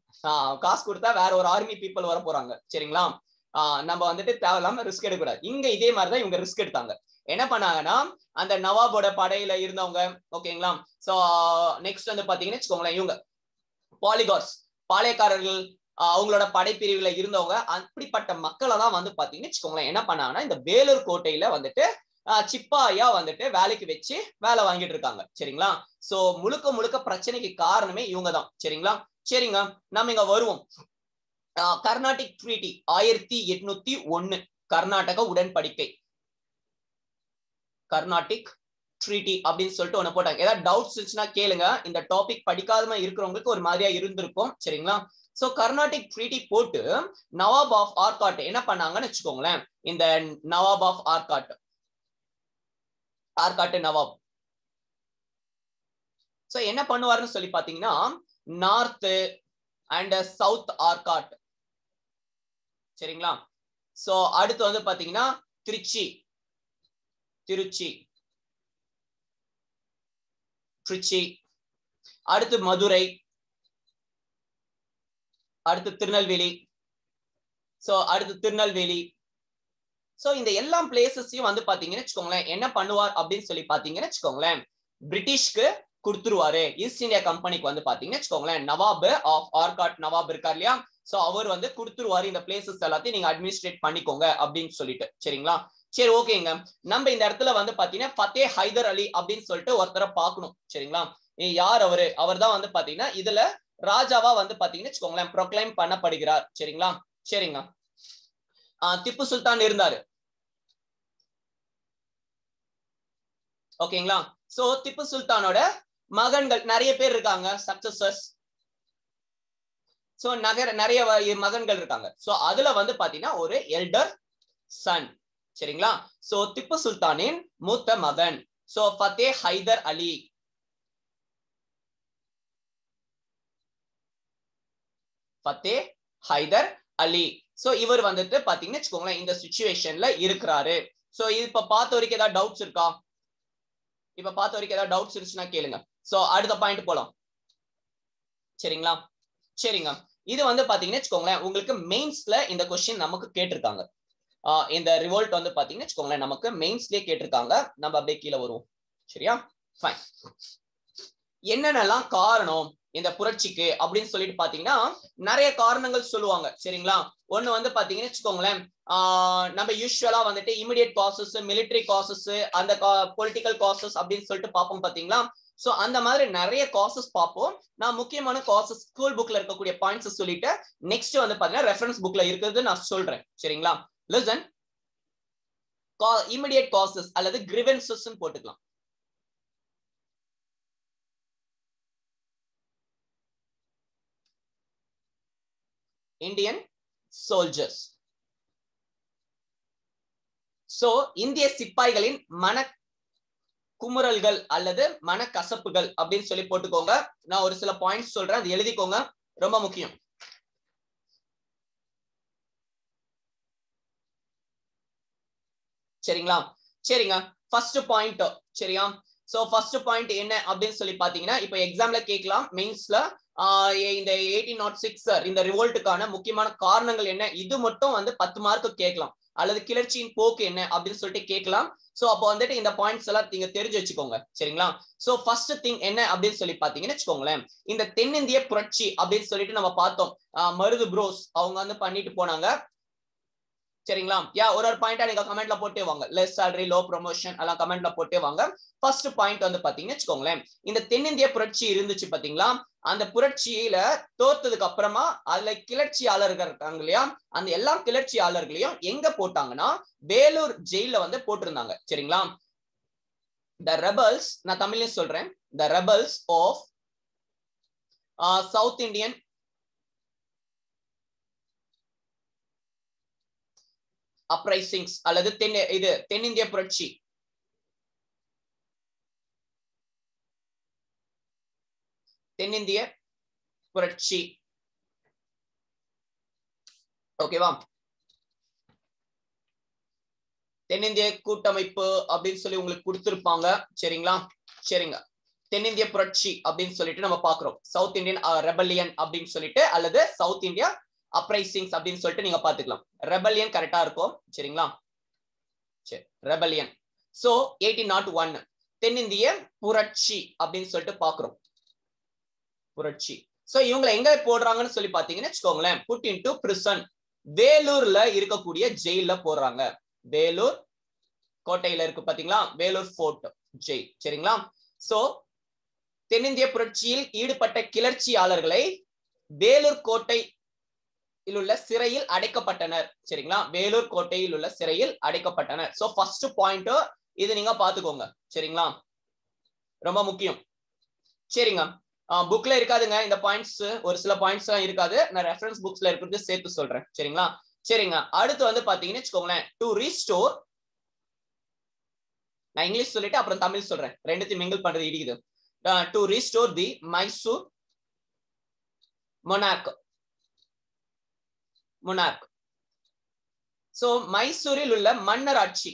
காசு கொடுத்தா வேற ஒரு ஆர்மி பீப்புள் வர போறாங்க. சரிங்களா? நம்ம வந்துட்டு தேவையில்லாம ரிஸ்க் எடுக்கக்கூடாது. இங்க இதே மாதிரிதான் இவங்க ரிஸ்க் எடுத்தாங்க. என்ன பண்ணாங்கன்னா அந்த நவாபோட படையில இருந்தவங்க, ஓகேங்களா? சோ நெக்ஸ்ட் வந்து பாத்தீங்கன்னா இவங்க பாலிகார்ஸ், பாளையக்காரர்கள், அவங்களோட படைப்பிரிவுல இருந்தவங்க, அப்படிப்பட்ட மக்களை தான் வந்து பாத்தீங்கன்னா என்ன பண்ணாங்கன்னா இந்த வேலூர் கோட்டையில வந்துட்டு சிப்பாயா வந்துட்டு வேலைக்கு வச்சு வேலை வாங்கிட்டு இருக்காங்க. சரிங்களா? சோ முழுக்க முழுக்க பிரச்சனைக்கு காரணமே இவங்க தான். சரிங்களா? சரிங்க, நம்ம இங்க வருவோம். கர்நாடிக் ட்ரீட்டி 1801 கர்நாடக உடன்படிக்கை. கர்நாடிக் ட்ரீட்டி அப்படின்னு சொல்லிட்டு ஒண்ணு போட்டாங்க. ஏதாவது டவுட்ஸ் இருந்துச்சுன்னா கேளுங்க. இந்த டாபிக் படிக்காம இருக்கிறவங்களுக்கு ஒரு மாதிரியா இருந்திருக்கும். சரிங்களா? சோ கர்நாடிக் ட்ரீட்டி போட்டு நவாப் ஆஃப் ஆர்காட் என்ன பண்ணாங்கன்னு வச்சுக்கோங்களேன். இந்த நவாப் ஆஃப் ஆர்காட் நவாப் சோ என்ன பண்ணுவாருன்னு சொல்லி பாத்தீங்கன்னா, நார்த் அண்ட் சவுத் ஆர்காட். சரிங்களா? சோ அடுத்து வந்து பாத்தீங்கன்னா திருச்சி அடுத்து மதுரை, அடுத்து திருநெல்வேலி. சோ அடுத்து திருநெல்வேலி. சோ இந்த எல்லா பிளேசஸையும் வந்து பாத்தீங்கன்னு வச்சுக்கோங்களேன் என்ன பண்ணுவார் அப்படின்னு சொல்லி பாத்தீங்கன்னு வச்சுக்கோங்களேன், பிரிட்டிஷ்க்கு கொடுத்துருவாரு. ஈஸ்ட் இந்தியா கம்பெனிக்கு வந்து பாத்தீங்கன்னு வச்சுக்கோங்களேன் நவாப் ஆஃப் ஆர்காட் நவாப் இருக்கார் இல்லையா, சோ அவர் வந்து கொடுத்துருவாரு இந்த பிளேசஸ் எல்லாத்தையும் நீங்க அட்மினிஸ்ட்ரேட் பண்ணிக்கோங்க அப்படின்னு சொல்லிட்டு. சரிங்களா? சரி, ஓகேங்க. நம்ம இந்த இடத்துல வந்து பாத்தீங்கன்னா ஃபத்தே ஹைதர் அலி அப்படின்னு சொல்லிட்டு ஒருத்தரை பார்க்கணும். சரிங்களா? யார் அவரு? அவர் தான் வந்து பாத்தீங்கன்னா இதுல ராஜாவா வந்து பாத்தீங்கன்னு வச்சுக்கோங்களேன் ப்ரொக்ளைம் பண்ணப்படுகிறார். சரிங்களா? சரிங்க. திப்பு சுல்தான் இருந்தாரு. ஓகேங்களா? சோ திப்பு சுல்தானோட மகன்கள் நிறைய பேர் இருக்காங்க, சக்சஸர்ஸ். சோ நிறைய மகன்கள் இருக்காங்க. சோ அதுல வந்து பாத்தீங்கன்னா ஒரு எல்டர் சன். சரிங்களா? சோ திப்பு சுல்தானின் மூத்த மகன் சோ ஃபத்தே ஹைதர் அலி. ஃபத்தே ஹைதர் அலி. சோ இவர் வந்துட்டு பாத்தீங்கன்னு வச்சுக்கோங்களேன் இந்த சிச்சுவேஷன்ல இருக்கிறாரு. சோ இப்ப பார்த்த வரைக்கும் ஏதாவது டவுட்ஸ் இருக்கா? இப்ப பார்த்த வரைக்கும் ஏதாவது டவுட்ஸ் இருந்துச்சுன்னா கேளுங்க. சோ அடுத்த பாயிண்ட் போலாம். சரிங்களா? சரிங்க. இது வந்து பாத்தீங்கன்னு வச்சுக்கோங்களேன் உங்களுக்கு மெயின்ஸ்ல இந்த கொஸ்டின் நமக்கு கேட்டிருக்காங்க. இந்த ரிவோல்ட் வந்து பாத்தீங்கன்னு வச்சுக்கோங்களேன் நமக்கு மெயின்ஸ்லயே கேட்டிருக்காங்க. நம்ம அப்படியே கீழே வருவோம். சரியா? ஃபைன். என்னென்னலாம் காரணம் இந்த புரட்சிக்கு அப்படின்னு சொல்லிட்டு பாத்தீங்கன்னா நிறைய காரணங்கள் சொல்லுவாங்க. சரிங்களா? ஒண்ணு வந்து பாத்தீங்கன்னு வச்சுக்கோங்களேன் நம்ம யூஸ்வலா வந்துட்டு இமிடியேட் காசஸ், மிலிட்டரி காசஸ், அந்த பொலிட்டிக்கல் காசஸ் அப்படின்னு சொல்லிட்டு பார்ப்போம் பாத்தீங்களா. சோ அந்த மாதிரி நிறைய காசஸ் பார்ப்போம். நான் முக்கியமான காசஸ் ஸ்கூல் புக்ல இருக்கக்கூடிய பாயிண்ட்ஸ் சொல்லிட்டு நெக்ஸ்ட் வந்து பாத்தீங்கன்னா ரெஃபரன்ஸ் புக்ல இருக்கிறது நான் சொல்றேன். சரிங்களா? லிசன். இமிடியேட் காசஸ் அல்லது கிரிவென்சஸ் போட்டுக்கலாம். Indian soldiers. சோ இந்திய சிப்பாய்களின் மன குமுறல்கள் அல்லது மனக்கசப்புகள் அப்படின்னு சொல்லி போட்டுக்கோங்க. நான் ஒரு சில பாயிண்ட்ஸ் சொல்றேன், அது எழுதிக்கோங்க, ரொம்ப முக்கியம். சரிங்களா? சரிங்க. First point. சரியா? சோ ஃபர்ஸ்ட் பாயிண்ட் என்ன அப்படின்னு சொல்லி பாத்தீங்கன்னா இப்ப எக்ஸாம்ல கேட்கலாம் மெயின்ஸ்ல இந்த 1806 இந்த ரிவோல்ட்டுக்கான முக்கியமான காரணங்கள் என்ன, இது மட்டும் வந்து 10 மார்க் கேட்கலாம். அல்லது கிளர்ச்சியின் போக்கு என்ன அப்படின்னு சொல்லிட்டு கேட்கலாம். சோ அப்போ வந்துட்டு இந்த பாயிண்ட்ஸ் எல்லாம் நீங்க தெரிஞ்சு வச்சுக்கோங்க. சரிங்களா? சோ ஃபர்ஸ்ட் திங் என்ன அப்படின்னு சொல்லி பாத்தீங்கன்னு வச்சுக்கோங்களேன் இந்த தென்னிந்திய புரட்சி அப்படின்னு சொல்லிட்டு நம்ம பார்த்தோம். மருது ப்ரோஸ் அவங்க வந்து பண்ணிட்டு போனாங்க. சரிங்களா? ஒரு பாயிண்டா நீங்க கமெண்ட்ல போட்டே வாங்க. லெஸ் salary லோ ப்ரொமோஷன் எல்லாம் கமெண்ட்ல போட்டே வாங்க. ஃபர்ஸ்ட் பாயிண்ட் வந்து பாத்தீங்கன்னு வச்சுக்கோங்களேன் இந்த தென்னிந்திய புரட்சி இருந்துச்சு பாத்தீங்களா, அந்த புரட்சியில தோத்ததுக்கு அப்புறமா அதுல கிளர்ச்சியாளர்கள் இருக்காங்க இல்லையா, அந்த எல்லா கிளர்ச்சியாளர்களையும் எங்க போட்டாங்கன்னா வேலூர் ஜெயில வந்து போட்டிருந்தாங்க. சரிங்களா? the rebels, நான் தமிழ்லயும் சொல்றேன், the rebels of South Indian uprisings அல்லது தென்னிந்திய புரட்சி. தென்னிந்திய புரட்சி. ஓகேவா? தென்னிந்திய கூட்டமைப்பு அப்படின்னு சொல்லி உங்களுக்கு கொடுத்திருப்பாங்க. சரிங்களா? சரிங்க. தென்னிந்திய புரட்சி அப்படின்னு சொல்லிட்டு நம்ம பாக்குறோம். சவுத் இந்தியன் ரெபல்லியன் அப்படின்னு சொல்லிட்டு அல்லது சவுத் இந்தியா அப்ரைசிங்ஸ் அப்படின்னு சொல்லிட்டு நீங்க பாத்துக்கலாம். ரெபல்லியன் கரெக்டா இருக்கும். சரிங்களா? சரி, ரெபல்லியன். சோ 1801 தென்னிந்திய புரட்சி அப்படின்னு சொல்லிட்டு பாக்குறோம். புரட்சி. சோ இவங்க எங்க போடுறாங்கன்னு சொல்லி பாத்தீங்கன்னு வச்சுக்கோங்களேன் புட் இன்டு பிரிசன். வேலூர்ல இருக்கக்கூடிய ஜெயில போடுறாங்க. வேலூர் கோட்டையில இருக்கு பாத்தீங்களா, வேலூர் ஃபோர்ட் ஜெயில். சரிங்களா? சோ தென்னிந்திய புரட்சியில் ஈடுபட்ட கிளர்ச்சியாளர்களை வேலூர் கோட்டையில் உள்ள சிறையில் அடைக்கப்பட்டனர். சரிங்களா? வேலூர் கோட்டையில் உள்ள சிறையில் அடைக்கப்பட்டனர். சோ ஃபர்ஸ்ட் பாயிண்ட் இது நீங்க பாத்துக்கோங்க. சரிங்களா? ரொம்ப முக்கியம். சரிங்க, புக்ல இருக்காதுங்க இந்த பாயிண்ட்ஸ், ஒரு சில பாயிண்ட்ஸ் எல்லாம் இருக்காது, நான் ரெஃபரன்ஸ் புக்ஸ்ல இருக்கிறது சேர்த்து சொல்றேன். சரிங்களா? சரிங்க, அடுத்து வந்து பாத்தீங்கன்னு வச்சுக்கோங்களேன், டு ரீஸ்டோர், நான் இங்கிலீஷ் சொல்லிட்டு அப்புறம் தமிழ் சொல்றேன், ரெண்டுத்தையும் மிங்கிள் பண்றது இடிக்குது. To restore the Mysore monarch. So மைசூரில் உள்ள மன்னர் ஆட்சி,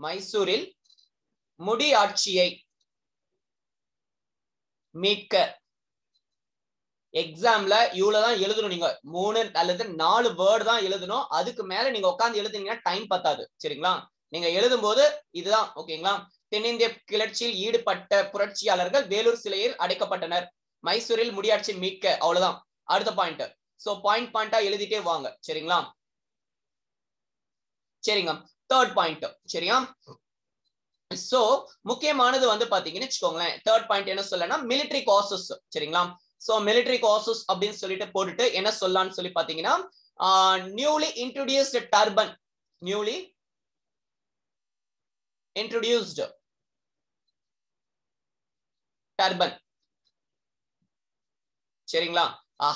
மைசூரில் முடி ஆட்சியை மீட்க. எக்ஸாம்ல இவ்வளவுதான் எழுதணும், நீங்க 3 அல்லது 4 வேர்டு தான் எழுதணும், அதுக்கு மேல நீங்க உட்கார்ந்து எழுதுனீங்கன்னா டைம் பத்தாது. சரிங்களா? நீங்க எழுதும் போது இதுதான். ஓகேங்களா? தென்னிந்திய கிளர்ச்சியில் ஈடுபட்ட புரட்சியாளர்கள் வேலூர் சிறையில் அடைக்கப்பட்டனர், மைசூரில் முடியாட்சி மீட்க. அவ்வளவுதான். அடுத்த பாயிண்ட். சோ பாயிண்டா எழுதிட்டே வாங்க. சரிங்களா? சரிங்க, தேர்ட் பாயிண்ட். சரியா? சோ முக்கியமானது வந்து பாத்தீங்கன்னு வச்சுக்கோங்களேன், தேர்ட் பாயிண்ட் என்ன சொல்லனா மிலிட்டரி காசஸ். சரிங்களா? சோ மிலிட்டரி காசஸ் அப்படின்னு சொல்லிட்டு போட்டுட்டு என்ன சொல்லலாம்னு சொல்லி பாத்தீங்கன்னா, newly introduced turban, newly introduced turban. சரிங்களா?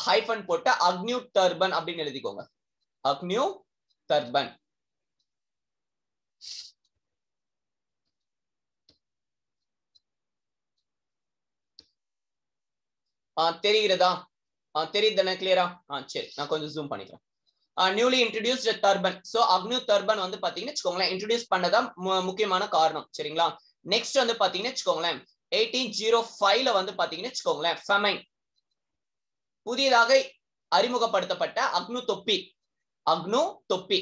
ஹைபன் போட்டு அக்னியூ டர்பன் அப்படின்னு எழுதிக்கோங்க, அக்னியூ டர்பன். தெரிகிறதா? தெரியுதுதானே? கிளியரா? சரி, நான் கொஞ்சம் ஜூம் பண்ணிக்கிறேன். Newly introduced turban. சோ அக்னியூ டர்பன் வந்து பாத்தீங்கன்னு வச்சுக்கோங்களேன், இன்ட்ரோடியூஸ் பண்ணதான் முக்கியமான காரணம். சரிங்களா? நெக்ஸ்ட் வந்து பாத்தீங்கன்னு வச்சுக்கோங்களேன், 1805ல வந்து பாத்தீங்கன்னு வச்சுக்கோங்களேன், ஃபெமைன், புதியதாக அறிமுகப்படுத்தப்பட்ட அக்னு தொப்பி, அக்னு தொப்பி,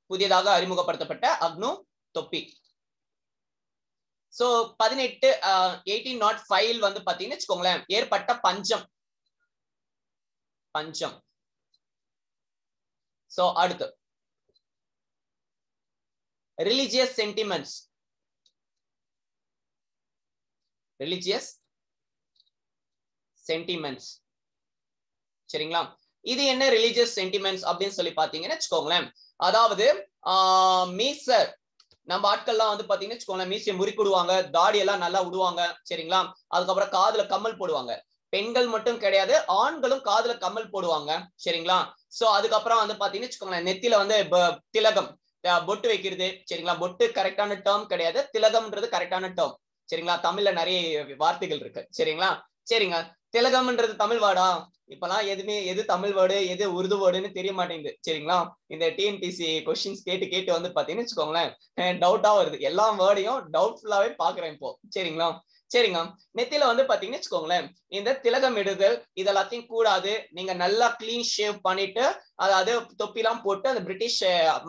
புதியதாக அறிமுகப்படுத்தப்பட்ட அக்னு தொப்பி. சோ 1805 வந்து பாத்தீங்கன்னு வச்சுக்கோங்களேன், ஏற்பட்ட பஞ்சம். சோ அடுத்து ரிலிஜியஸ் சென்டிமெண்ட்ஸ், சரிங்களா? இது என்ன ரிலிஜியஸ் சென்டிமெண்ட்ஸ் அப்படின்னு சொல்லி பாத்தீங்கன்னு வச்சுக்கோங்களேன், அதாவது மீசர், நம்ம ஆட்கள்லாம் வந்து பாத்தீங்கன்னு வச்சுக்கோங்களேன், மீசையை முறிக்குடுவாங்க, தாடி எல்லாம் நல்லா விடுவாங்க. சரிங்களா? அதுக்கப்புறம் காதுல கம்மல் போடுவாங்க. பெண்கள் மட்டும் கிடையாது, ஆண்களும் காதுல கம்மல் போடுவாங்க. சரிங்களா? சோ அதுக்கப்புறம் வந்து பாத்தீங்கன்னு வச்சுக்கோங்களேன், நெத்தியில வந்து திலகம், பொட்டு வைக்கிறது. சரிங்களா? பொட்டு கரெக்டான டேர்ம் கிடையாது, திலகம்ன்றது கரெக்டான டேர்ம். சரிங்களா? தமிழ்ல நிறைய வார்த்தைகள் இருக்கு. சரிங்களா? சரிங்க, திலகம்ன்றது தமிழ் வேர்டா? இப்பெல்லாம் எது தமிழ் வேர்டு எது உருது வேர்டுன்னு தெரிய மாட்டேங்குது. சரிங்களா? இந்த டிஎன்பிசி கொஸ்டின்ஸ் கேட்டு வந்து பாத்தீங்கன்னு வச்சுக்கோங்களேன், டவுட்டா வருது, எல்லா வேர்டையும் டவுட்ஃபுல்லாவே பாக்குறேன் இப்போ. சரிங்களா? சரிங்க, நெத்தியில வந்து பாத்தீங்கன்னு வச்சுக்கோங்களேன், இந்த திலகம் இடுதல் இதெல்லாத்தையும் கூடாது. நீங்க நல்லா கிளீன் ஷேவ் பண்ணிட்டு, அதாவது தொப்பிலாம் போட்டு, அந்த பிரிட்டிஷ்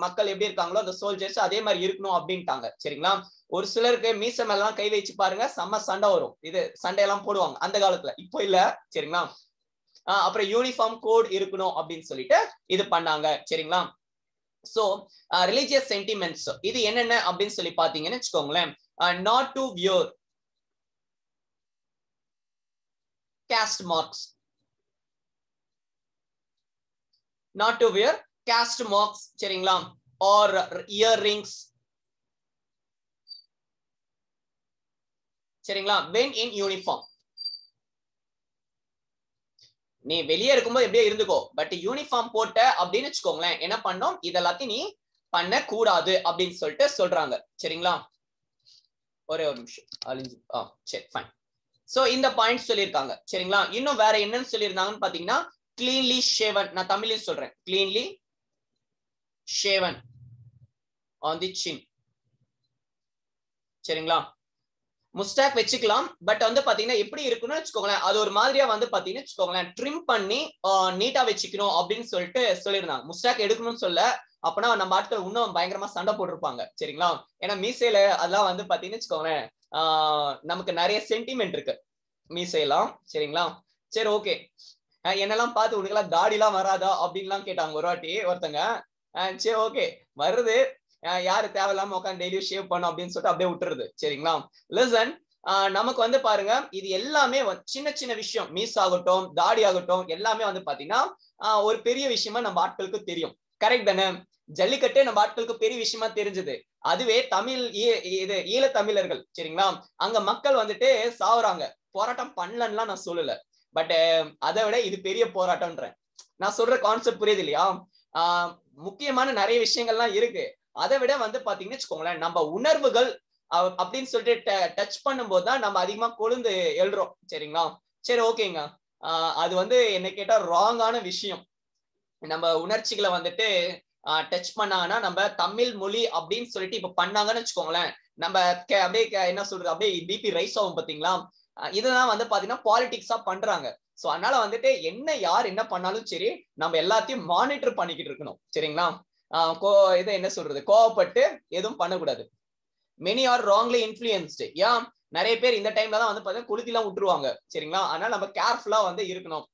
மக்கள் எப்படி இருக்காங்களோ அந்த சோல்ஜர்ஸ் அதே மாதிரி இருக்கணும் அப்படின்ட்டாங்க. சரிங்களா? ஒரு சிலருக்கு மீச மேலாம் கை வச்சு பாருங்க, செம்ம சண்டை வரும். இது சண்டையெல்லாம் போடுவாங்க அந்த காலத்துல, இப்போ இல்ல. சரிங்களா? அப்புறம் யூனிஃபார்ம் கோட் இருக்கணும் அப்படின்னு சொல்லிட்டு இது பண்ணாங்க. சரிங்களா? சோ ரிலிஜியஸ் சென்டிமெண்ட்ஸ் இது என்னென்ன அப்படின்னு சொல்லி பாத்தீங்கன்னு வச்சுக்கோங்களேன், not to wear caste marks, not to wear caste marks. சரிங்களா? or earrings. சரிங்களா? when in uniform, நீ வெளியே இருக்கும்போது எப்படியே இருந்துக்கோ, பட் யூனிஃபார்ம் போட்ட அப்படின்னு வச்சுக்கோங்களேன், என்ன பண்ணோம், இதெல்லாத்தையும் நீ பண்ண கூடாது அப்படின்னு சொல்லிட்டு சொல்றாங்க. சரிங்களா? ஒரே ஒரு நிமிஷம். சரி, ஃபைன். சோ இந்த பாயிண்ட் சொல்லியிருக்காங்க. சரிங்களா? இன்னும் வேற என்னன்னு சொல்லியிருந்தாங்கன்னு பாத்தீங்கன்னா, கிளீன்லி ஷேவன், நான் தமிழ்லயும் சொல்றேன், கிளீன்லி ஷேவன் ஆன் தி சின். சரிங்களா? முஸ்டாக் வச்சுக்கலாம், பட் வந்து பாத்தீங்கன்னா எப்படி இருக்குன்னு வச்சுக்கோங்களேன், அது ஒரு மாதிரியா வந்து பாத்தீங்கன்னு வச்சுக்கோங்களேன், ட்ரிம் பண்ணி நீட்டா வச்சுக்கணும் அப்படின்னு சொல்லிட்டு சொல்லியிருந்தாங்க. முஸ்டாக் எடுக்கணும்னு சொல்ல, அப்பனா நம்ம ஆட்கள் இன்னும் பயங்கரமா சண்டை போட்டிருப்பாங்க. சரிங்களா? ஏன்னா மீசையில அதெல்லாம் வந்து பாத்தீங்கன்னு வச்சுக்கோங்களேன், நமக்கு நிறைய சென்டிமெண்ட் இருக்கு மீசையெல்லாம். சரிங்களா? சரி, ஓகே. என்னெல்லாம் பார்த்து உனக்கெல்லாம் தாடி எல்லாம் வராதா அப்படின்லாம் கேட்டாங்க ஒரு வாட்டி ஒருத்தங்க. சரி ஓகே வருது, யாரு தேவையில்லாம உட்காந்து டெய்லி ஷேவ் பண்ணும் அப்படின்னு சொல்லிட்டு அப்படியே விட்டுருது. சரிங்களா? லிசன், நமக்கு வந்து பாருங்க இது எல்லாமே சின்ன சின்ன விஷயம், மீஸ் ஆகட்டும் தாடி ஆகட்டும் எல்லாமே வந்து பாத்தீங்கன்னா ஒரு பெரிய விஷயமா நம்ம ஆட்களுக்கு தெரியும். கரெக்ட் தானே? ஜல்லிக்கட்டே நம்ம ஆட்களுக்கு பெரிய விஷயமா தெரிஞ்சது. அதுவே தமிழ் இது ஈழ தமிழர்கள் சரிங்களா, அங்க மக்கள் வந்துட்டு சாவுறாங்க. போராட்டம் பண்ணலன்னா நான் சொல்லல, பட் அதை விட இது பெரிய போராட்டம்ன்றேன். நான் சொல்ற கான்செப்ட் புரியுது இல்லையா? முக்கியமான நிறைய விஷயங்கள்லாம் இருக்கு. அதை விட வந்து பாத்தீங்கன்னு வச்சுக்கோங்களேன், நம்ம உணர்வுகள் அப்படின்னு சொல்லிட்டு டச் பண்ணும்போது தான் நம்ம அதிகமா கொழுந்து எழுறோம். சரிங்களா? சரி ஓகேங்க. அது வந்து என்ன கேட்டா ராங்கான விஷயம். நம்ம உணர்ச்சிகளை வந்துட்டு டச் பண்ணாங்கன்னா, நம்ம தமிழ் மொழி அப்படின்னு சொல்லிட்டு இப்ப பண்ணாங்கன்னு வச்சுக்கோங்களேன், நம்ம அப்படியே என்ன சொல்றது, அப்படியே பிபி ரைஸ் ஆகும் பாத்தீங்களா? இதுதான் வந்து பாத்தீங்கன்னா பாலிடிக்ஸா பண்றாங்க. சோ அதனால வந்துட்டு என்ன யார் என்ன பண்ணாலும் சரி, நம்ம எல்லாத்தையும் மானிட்டர் பண்ணிக்கிட்டு இருக்கணும். சரிங்களா? இது என்ன சொல்றது, கோவப்பட்டு எதுவும் பண்ணக்கூடாது. Many are wrongly influenced. ஏன் நிறைய பேர் இந்த டைம்ல தான் வந்து பாத்தீங்கன்னா கொளுத்தி எல்லாம் விட்டுருவாங்க. சரிங்களா? அதனால நம்ம கேர்ஃபுல்லா வந்து இருக்கணும்.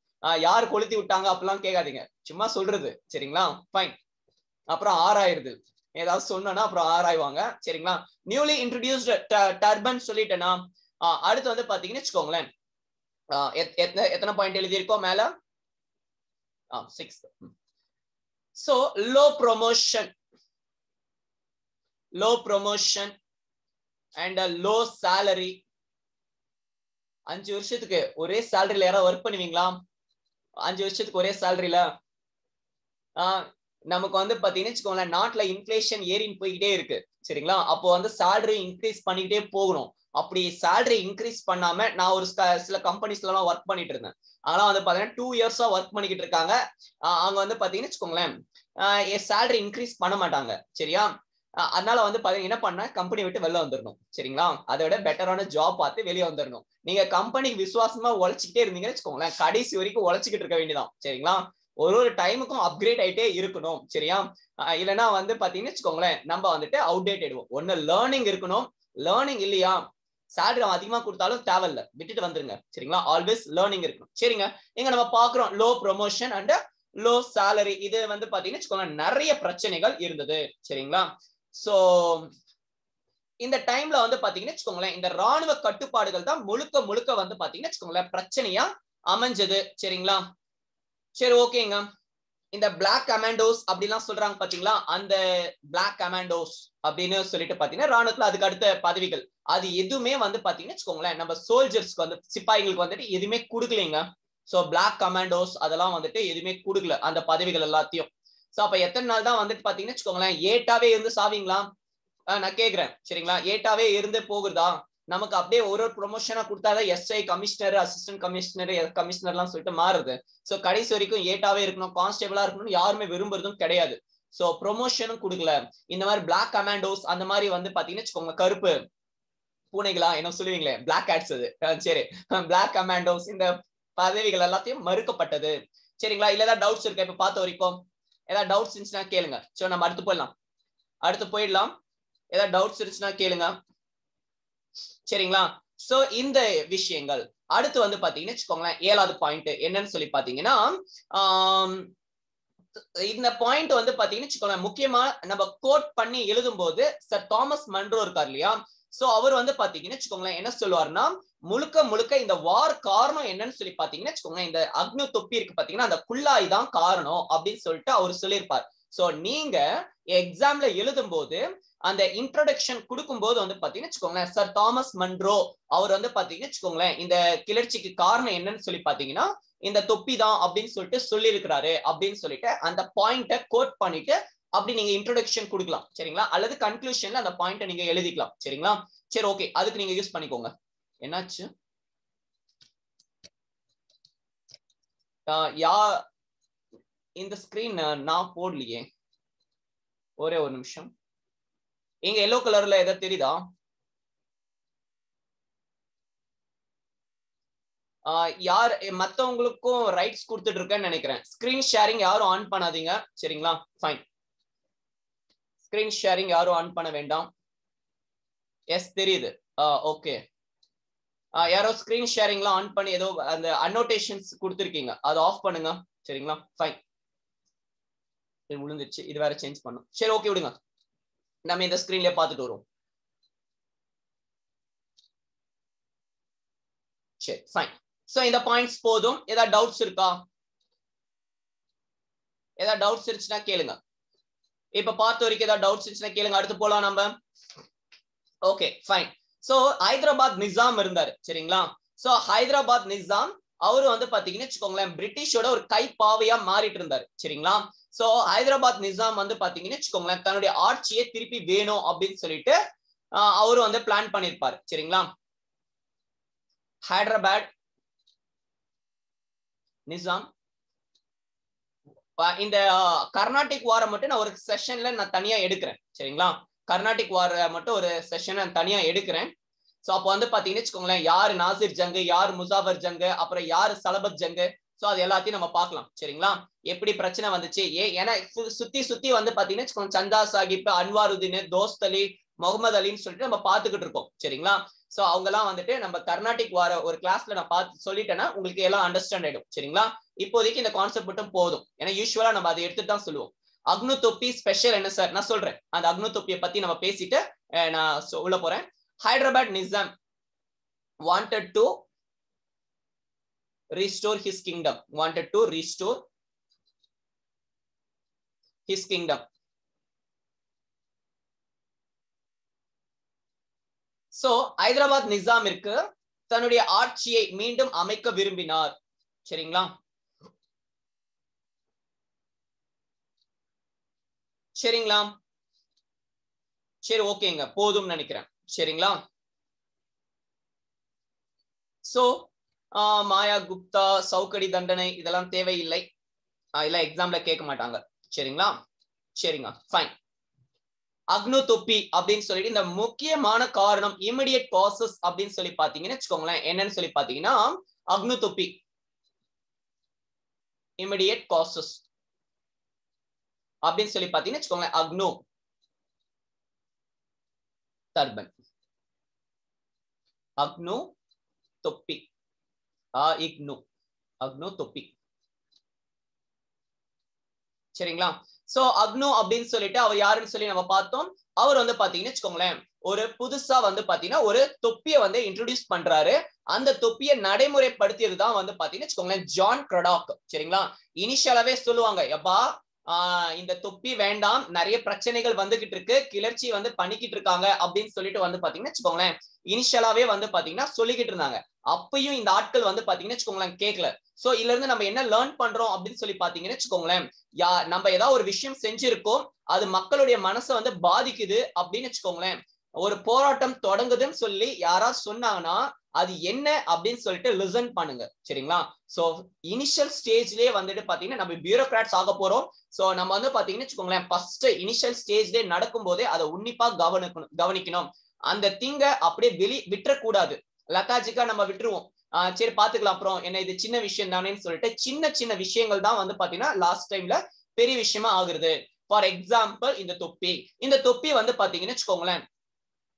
யார் கொளுத்தி விட்டாங்க அப்படிலாம் கேட்காதீங்க, சும்மா சொல்றது. சரிங்களா? ஃபைன். அப்புறம் ஆராயிருது, ஏதாவது சொன்னா அப்புறம் ஆராய்வாங்க. சரிங்களா? நியூலி இன்ட்ரோடியூஸ்ட் டர்பன் சொல்லிட்டேன்னா, அடுத்து வந்து பாத்தீங்கன்னு வச்சுக்கோங்களேன், எத்தனை பாயிண்ட் எழுதியிருக்கோம் மேல? 6. So low promotion and low salary. 5 வருஷத்துக்கு ஒரே சேலரியில யாராவது ஒர்க் பண்ணுவீங்களா? 5 வருஷத்துக்கு ஒரே சேலரியில நமக்கு வந்து பாத்தீங்கன்னு வச்சுக்கோங்களேன், நாட்டுல இன்ஃபிளேஷன் ஏறின்னு போய்கிட்டே இருக்கு. சரிங்களா? அப்போ வந்து சேலரி இன்க்ரீஸ் பண்ணிக்கிட்டே போகணும். அப்படி சேலரி இன்க்ரீஸ் பண்ணாம நான் ஒரு சில கம்பெனிஸ்ல எல்லாம் ஒர்க் பண்ணிட்டு இருந்தேன். ஆனா வந்து பாத்தீங்கன்னா 2 இயர்ஸா ஒர்க் பண்ணிக்கிட்டு இருக்காங்க. அவங்க வந்து பாத்தீங்கன்னு வச்சுக்கோங்களேன், சேலரி இன்க்ரீஸ் பண்ண மாட்டாங்க. சரியா? அதனால வந்து பாத்தீங்கன்னா என்ன பண்ண, கம்பெனி விட்டு வெளில வந்துடணும். சரிங்களா? அதை விட பெட்டரான ஜாப் பார்த்து வெளியே வந்துடணும். நீங்க கம்பெனிக்கு விசுவாசமா உழைச்சிக்கிட்டே இருந்தீங்கன்னு வச்சுக்கோங்களேன், கடைசி வரைக்கும் உழைச்சிக்கிட்டு இருக்க வேண்டியதான். சரிங்களா? ஒரு டைமுக்கும் அப்கிரேட் ஆயிட்டே இருக்கணும். சரியா? இல்லைன்னா வந்து பாத்தீங்கன்னு வச்சுக்கோங்களேன், நம்ம வந்துட்டு அவுடேட் ஆயிடுவோம். ஒண்ணு லேர்னிங் இருக்கணும். லேர்னிங் இல்லையா, சேலரி அதிகமா கொடுத்தாலும் தேவையில்ல, விட்டுட்டு வந்துருங்க. சரிங்களா? ஆல்வேஸ் லேர்னிங் இருக்கணும். சரிங்க, இங்க நம்ம பாக்குறோம் low promotion and low salary. இது வந்து பாத்தீங்கன்னு வச்சுக்கோங்களேன் நிறைய பிரச்சனைகள் இருந்தது. சரிங்களா? சோ இந்த டைம்ல வந்து பாத்தீங்கன்னு வச்சுக்கோங்களேன், இந்த ராணுவ கட்டுப்பாடுகள் தான் முழுக்க முழுக்க வந்து பாத்தீங்கன்னு வச்சுக்கோங்களேன் பிரச்சனையா அமைஞ்சது. சரிங்களா? சரி ஓகேங்க. இந்த பிளாக் கமாண்டோஸ் அப்படிலாம் சொல்றாங்க பாத்தீங்களா, அந்த பிளாக் கமாண்டோஸ் அப்படின்னு சொல்லிட்டு பாத்தீங்கன்னா ராணுவத்துல அதுக்கு அடுத்த பதவிகள், அது எதுவுமே வந்து பாத்தீங்கன்னு வச்சுக்கோங்களேன் நம்ம சோல்ஜர்ஸ்க்கு வந்து சிப்பாய்களுக்கு வந்துட்டு எதுவுமே கொடுக்கலைங்க. சோ பிளாக் கமாண்டோஸ் அதெல்லாம் வந்துட்டு எதுவுமே கொடுக்கல அந்த பதவிகள் எல்லாத்தையும். சோ அப்ப எத்தனை நாள் தான் வந்துட்டு பாத்தீங்கன்னு வச்சுக்கோங்களேன் ஏட்டாவே இருந்து சாவீங்களா? நான் கேக்குறேன். சரிங்களா? ஏட்டாவே இருந்து போகுதா? நமக்கு அப்படியே ஒரு ப்ரொமோஷனா கொடுத்தாதான் எஸ்ஐ கமிஷனர் அசிஸ்டன்ட் கமிஷனர் கமிஷனர்லாம் சொல்லிட்டு மாறுது. சோ கடைசி வரைக்கும் ஏட்டாவே இருக்கணும், கான்ஸ்டபிளா இருக்கணும்னு யாருமே விரும்புறதும் கிடையாது. சோ ப்ரொமோஷனும் கொடுக்கல. இந்த மாதிரி பிளாக் கமாண்டோஸ் அந்த மாதிரி வந்து பாத்தீங்கன்னு வச்சுக்கோங்க, கருப்பு பூனைகளா என்ன சொல்லுவீங்களே, பிளாக் ஹேட்ஸ் அது. சரி, பிளாக் கமாண்டோஸ் இந்த பதவிகள் எல்லாத்தையும் மறுக்கப்பட்டது. சரிங்களா? இல்ல ஏதாவது டவுட்ஸ் இருக்கா இப்ப பார்த்த வரைக்கும்? ஏதாவது டவுட்ஸ் இருந்துச்சுன்னா கேளுங்க. சோ நம்ம அடுத்து போயிடலாம். ஏதாவது டவுட்ஸ் இருந்துச்சுன்னா கேளுங்க. சரிங்களா? சோ இந்த விஷயங்கள் அடுத்து வந்து பாத்தீங்கன்னு வச்சுக்கோங்களேன், 7வது பாயிண்ட் என்னன்னு சொல்லி பாத்தீங்கன்னா, இந்த பாயிண்ட் வந்து பாத்தீங்கன்னு வச்சுக்கோங்களேன் முக்கியமா நம்ம கோட் பண்ணி எழுதும் போது சர் தாமஸ் மன்றோ இருக்கார் இல்லையா, சோ அவர் வந்து பாத்தீங்கன்னு வச்சுக்கோங்களேன் என்ன சொல்லுவாருன்னா, முழுக்க முழுக்க இந்த வார் காரணம் என்னன்னு சொல்லி பாத்தீங்கன்னு வச்சுக்கோங்களேன், இந்த அக்னி தொப்பி இருக்கு பாத்தீங்கன்னா அந்த குள்ளாய் தான் காரணம் அப்படின்னு சொல்லிட்டு அவர் சொல்லியிருப்பார். சோ நீங்க எக்ஸாம்ல எழுதும் போது அந்த இன்ட்ரோடக்ஷன் கொடுக்கும் போது வந்து பாத்தீங்கன்னு வச்சுக்கோங்களேன், சர் தாமஸ் மன்றோ அவர் வந்து பாத்தீங்கன்னு வச்சுக்கோங்களேன் இந்த கிளர்ச்சிக்கு காரணம் என்னன்னு சொல்லி பாத்தீங்கன்னா இந்த தொப்பி தான் அப்படின்னு சொல்லிட்டு சொல்லி இருக்கிறாரு அப்படின்னு சொல்லிட்டு அந்த பாயிண்ட கோட் பண்ணிட்டு அப்படி நீங்க இன்ட்ரோடக்ஷன் கொடுக்கலாம். சரிங்களா? அல்லது கன்க்ளூஷன்ல அந்த பாயிண்ட நீங்க எழுதிக்கலாம். சரிங்களா? சரி ஓகே, அதுக்கு நீங்க யூஸ் பண்ணிக்கோங்க. என்னாச்சு? இந்த ஸ்கிரீன் நான் போடலையே, ஒரே ஒரு நிமிஷம். இங்க எல்லோ கலர்ல எதாவது தெரியுதா? யார் மத்தவங்களுக்கும் ரைட்ஸ் கொடுத்துட்டு இருக்கேன்னு நினைக்கிறேன். ஸ்கிரீன் ஷேரிங் யாரும் ஆன் பண்ணாதீங்க. சரிங்களா? ஃபைன். ஸ்கிரீன் ஷேரிங் யாரும் ஆன் பண்ண வேண்டாம். எஸ் தெரியுது. ஓகே. யாரோ ஸ்கிரீன் ஷேரிங்லாம் ஆன் பண்ணி ஏதோ அந்த அன்னோட்டேஷன்ஸ் கொடுத்துருக்கீங்க, அதை ஆஃப் பண்ணுங்க. சரிங்களா? ஃபைன். விழுந்துச்சு, இது வேற சேஞ்ச் பண்ணும். சரி ஓகே விடுங்க, நம்ம இந்த ஸ்கிரீன்ல பார்த்துட்டு வருவோம். சரி ஃபைன். சோ இந்த பாயிண்ட்ஸ் போதும். ஏதாவது டவுட்ஸ் இருக்கா? ஏதாவது டவுட்ஸ் இருந்துச்சுன்னா கேளுங்க. இப்ப பார்த்த வரைக்கும் ஏதாவது டவுட்ஸ் இருந்துச்சுன்னா கேளுங்க, அடுத்து போலாம் நம்ம. Okay fine. So Hyderabad Nizam இருந்தாரு சரிங்களா. சோ ஹைதராபாத் நிசாம் அவரு வந்து பாத்தீங்கன்னு வச்சுக்கோங்களேன் பிரிட்டிஷோட ஒரு கைப்பாவையா மாறிட்டு இருந்தாரு சரிங்களா. சோ ஹைதராபாத் நிசாம் வந்து பாத்தீங்கன்னு வச்சுக்கோங்களேன் தன்னுடைய ஆட்சியை திருப்பி வேணும் அப்படின்னு சொல்லிட்டு அவரு வந்து பிளான் பண்ணிருப்பாரு சரிங்களா. ஹைதராபாத் நிசாம் இந்த கர்நாடிக் வார மட்டும் நான் ஒரு செஷன்ல நான் தனியா எடுக்கிறேன் சரிங்களா. கர்நாடிக் வார மட்டும் ஒரு செஷன் நான் தனியா எடுக்கிறேன். சோ அப்போ வந்து பாத்தீங்கன்னு வச்சுக்கோங்களேன் யாரு நாசிர் ஜங்கு, யாரு முசாஃபர் ஜங்கு, அப்புறம் யாரு சலபத் ஜங்கு, சோ அது எல்லாத்தையும் நம்ம பார்க்கலாம் சரிங்களா. எப்படி பிரச்சனை வந்துச்சு ஏன்னா சுத்தி சுத்தி வந்து பாத்தீங்கன்னா சந்தா சாஹிப், அன்வாருதீன், தோஸ்த் அலி, முகமது அலின்னு சொல்லிட்டு நம்ம பாத்துக்கிட்டு இருக்கோம் சரிங்களா. சோ அவங்க எல்லாம் வந்துட்டு நம்ம கர்நாடிக் வார ஒரு கிளாஸ்ல நான் பார்த்து சொல்லிட்டேன்னா உங்களுக்கு எல்லாம் அண்டர்ஸ்டாண்ட் ஆயிடும் சரிங்களா. இப்போதைக்கு இந்த கான்செப்ட் மட்டும் போதும், ஏன்னா யூஸ்வலா நம்ம அதை எடுத்துட்டு தான் சொல்லுவோம். அக்னு தொப்பி ஸ்பெஷல் என்ன சார் நான் சொல்றேன். அந்த அக்னு தொப்பியை பத்தி நம்ம பேசிட்டு நான் உள்ள போறேன். Hyderabad Nizam wanted to restore his kingdom. So Hyderabad நிசாமிற்கு தன்னுடைய ஆட்சியை மீண்டும் அமைக்க விரும்பினார் சரிங்களா. சரிங்களா சரி ஓகேங்க போதும் நினைக்கிறேன் சரிங்களா. சோ மாயா குப்தா, சவுக்கடி தண்டனை இதெல்லாம் தேவையில்லை, இதெல்லாம் எக்ஸாம்ல கேட்க மாட்டாங்க சரிங்களா. சரிங்க ஃபைன். அக்னு தொப்பி அப்படின்னு சொல்லிட்டு இந்த முக்கியமான காரணம் இமிடியேட் காசஸ் அப்படின்னு சொல்லி பாத்தீங்கன்னு வச்சுக்கோங்களேன் என்னன்னு சொல்லி பாத்தீங்கன்னா அக்னு தொப்பி இமிடியேட் காசஸ் அப்படின்னு சொல்லி பாத்தீங்கன்னு வச்சுக்கோங்களேன் அக்னு டர்பன், அக்னு தொப்பி, அக்னு தொப்பி சரிங்களா. சோ அக்னு அப்படின்னு சொல்லிட்டு அவர் யாருன்னு சொல்லி நம்ம பார்த்தோம். அவர் வந்து பாத்தீங்கன்னு வச்சுக்கோங்களேன் ஒரு புதுசா வந்து பாத்தீங்கன்னா ஒரு தொப்பியை வந்து இன்ட்ரோடியூஸ் பண்றாரு. அந்த தொப்பியை நடைமுறைப்படுத்தியதுதான் வந்து பாத்தீங்கன்னு வச்சுக்கோங்களேன் ஜான் கிரடாக் சரிங்களா. இனிஷியலாவே சொல்லுவாங்க எப்பா இந்த தொப்பி வேண்டாம், நிறைய பிரச்சனைகள் வந்துகிட்டு இருக்கு, கிளர்ச்சி வந்து பண்ணிக்கிட்டு இருக்காங்க அப்படின்னு சொல்லிட்டு வந்து பாத்தீங்கன்னா வச்சுக்கோங்களேன் இனிஷியலாவே வந்து பாத்தீங்கன்னா சொல்லிக்கிட்டு இருந்தாங்க. அப்பயும் இந்த ஆட்கள் வந்து பாத்தீங்கன்னா வச்சுக்கோங்களேன் கேட்கல. சோ இதுல இருந்து நம்ம என்ன லேர்ன் பண்றோம் அப்படின்னு சொல்லி பாத்தீங்கன்னு வச்சுக்கோங்களேன் நம்ம ஏதாவது ஒரு விஷயம் செஞ்சிருக்கோம், அது மக்களுடைய மனசை வந்து பாதிக்குது அப்படின்னு வச்சுக்கோங்களேன், ஒரு போராட்டம் தொடங்குதுன்னு சொல்லி யாராவது சொன்னாங்கன்னா அது என்ன அப்படின்னு சொல்லிட்டு லிசன் பண்ணுங்க சரிங்களா. சோ இனிஷியல் ஸ்டேஜ்லயே வந்துட்டு பாத்தீங்கன்னா நம்ம பியூரோகிராட்ஸ் ஆக போறோம். சோ நம்ம வந்து பாத்தீங்கன்னு வச்சுக்கோங்களேன் ஃபர்ஸ்ட் இனிஷியல் ஸ்டேஜ்லயே நடக்கும் போதே அதை உன்னிப்பா கவனிக்கணும். அந்த திங்க அப்படியே விட்டுறக்கூடாது. லத்தாஜிக்கா நம்ம விட்டுருவோம், சரி பாத்துக்கலாம் அப்புறம் என்ன இது சின்ன விஷயம் தானேன்னு சொல்லிட்டு சின்ன சின்ன விஷயங்கள் தான் வந்து பாத்தீங்கன்னா லாஸ்ட் டைம்ல பெரிய விஷயமா ஆகுறது. ஃபார் எக்ஸாம்பிள் இந்த தொப்பி வந்து பாத்தீங்கன்னு வச்சுக்கோங்களேன்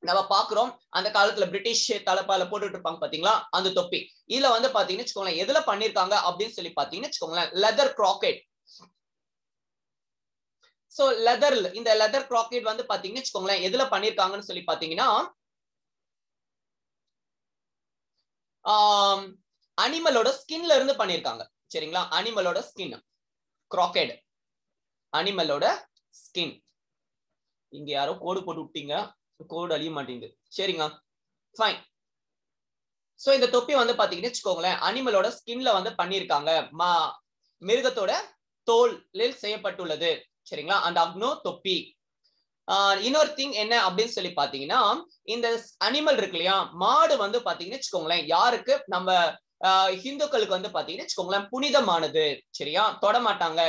நம்ம பாக்குறோம் அந்த காலத்துல பிரிட்டிஷ் தலைப்பால போட்டுட்டு இருப்பாங்க பாத்தீங்களா அந்த தொப்பி. இதுல வந்து பாத்தீங்கன்னு வச்சுக்கோங்களேன் எதுல பண்ணிருக்காங்க அப்படின்னு சொல்லி பாத்தீங்கன்னு வச்சுக்கோங்களேன் லெதர் கிராக்கெட். சோ இந்த லெதர் கிராக்கெட் வந்து பாத்தீங்கன்னு வச்சுக்கோங்களேன் எதுல பண்ணிருக்காங்கன்னு சொல்லி பாத்தீங்கன்னா அனிமலோட ஸ்கின்ல இருந்து பண்ணிருக்காங்க சரிங்களா. அனிமலோட ஸ்கின் கிராக்கெட், அனிமலோட ஸ்கின். இங்க யாரோ கோடு போட்டு விட்டீங்க, கோடு அழிய மாட்டேங்குது சரிங்க ஃபைன். சோ இந்த தொப்பி வந்து பாத்தீங்கன்னு வச்சுக்கோங்களேன் அனிமலோட ஸ்கின்ல வந்து பண்ணிருக்காங்க, மிருகத்தோட தோலில் செய்யப்பட்டுள்ளது சரிங்களா அந்த அக்னு தொப்பி. இன்னொரு திங் என்ன அப்படின்னு சொல்லி பாத்தீங்கன்னா இந்த அனிமல் இருக்கு இல்லையா மாடு வந்து பாத்தீங்கன்னு வச்சுக்கோங்களேன் யாருக்கு நம்ம ஹிந்துக்களுக்கு வந்து பாத்தீங்கன்னு வச்சுக்கோங்களேன் புனிதமானது சரியா, தொட மாட்டாங்க,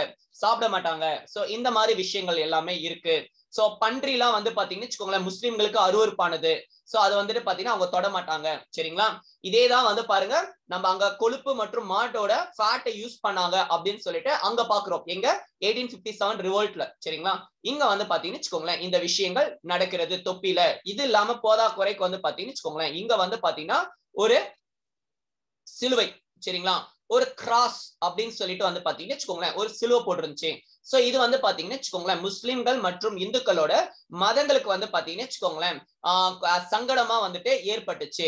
சாப்பிட மாட்டாங்க. சோ இந்த மாதிரி விஷயங்கள் எல்லாமே இருக்கு. சோ பன்றி எல்லாம் வந்து பாத்தீங்கன்னு வச்சுக்கோங்களேன் முஸ்லிம்களுக்கு அருவருப்பானது. சோ அது வந்துட்டு பாத்தீங்கன்னா அவங்க தொட மாட்டாங்க சரிங்களா. இதேதான் வந்து பாருங்க நம்ம அங்க கொழுப்பு மற்றும் மாட்டோட ஃபேட்டை யூஸ் பண்ணாங்க அப்படின்னு சொல்லிட்டு அங்க பாக்குறோம் எங்க 1857 ரிவோல்ட்ல சரிங்களா. இங்க வந்து பாத்தீங்கன்னு வச்சுக்கோங்களேன் இந்த விஷயங்கள் நடக்கிறது தொப்பில. இது இல்லாம போதா குறைக்கு வந்து பாத்தீங்கன்னு வச்சுக்கோங்களேன் இங்க வந்து பாத்தீங்கன்னா ஒரு சிலுவை சரிங்களா, ஒரு கிராஸ் அப்படின்னு சொல்லிட்டு வந்து பாத்தீங்கன்னா வச்சுக்கோங்களேன் ஒரு சிலுவை போட்டிருந்துச்சு. சோ இது வந்து பாத்தீங்கன்னா வச்சுக்கோங்களேன் முஸ்லிம்கள் மற்றும் இந்துக்களோட மதங்களுக்கு வந்து பாத்தீங்கன்னா வச்சுக்கோங்களேன் சங்கடமா வந்துட்டு ஏற்பட்டுச்சு.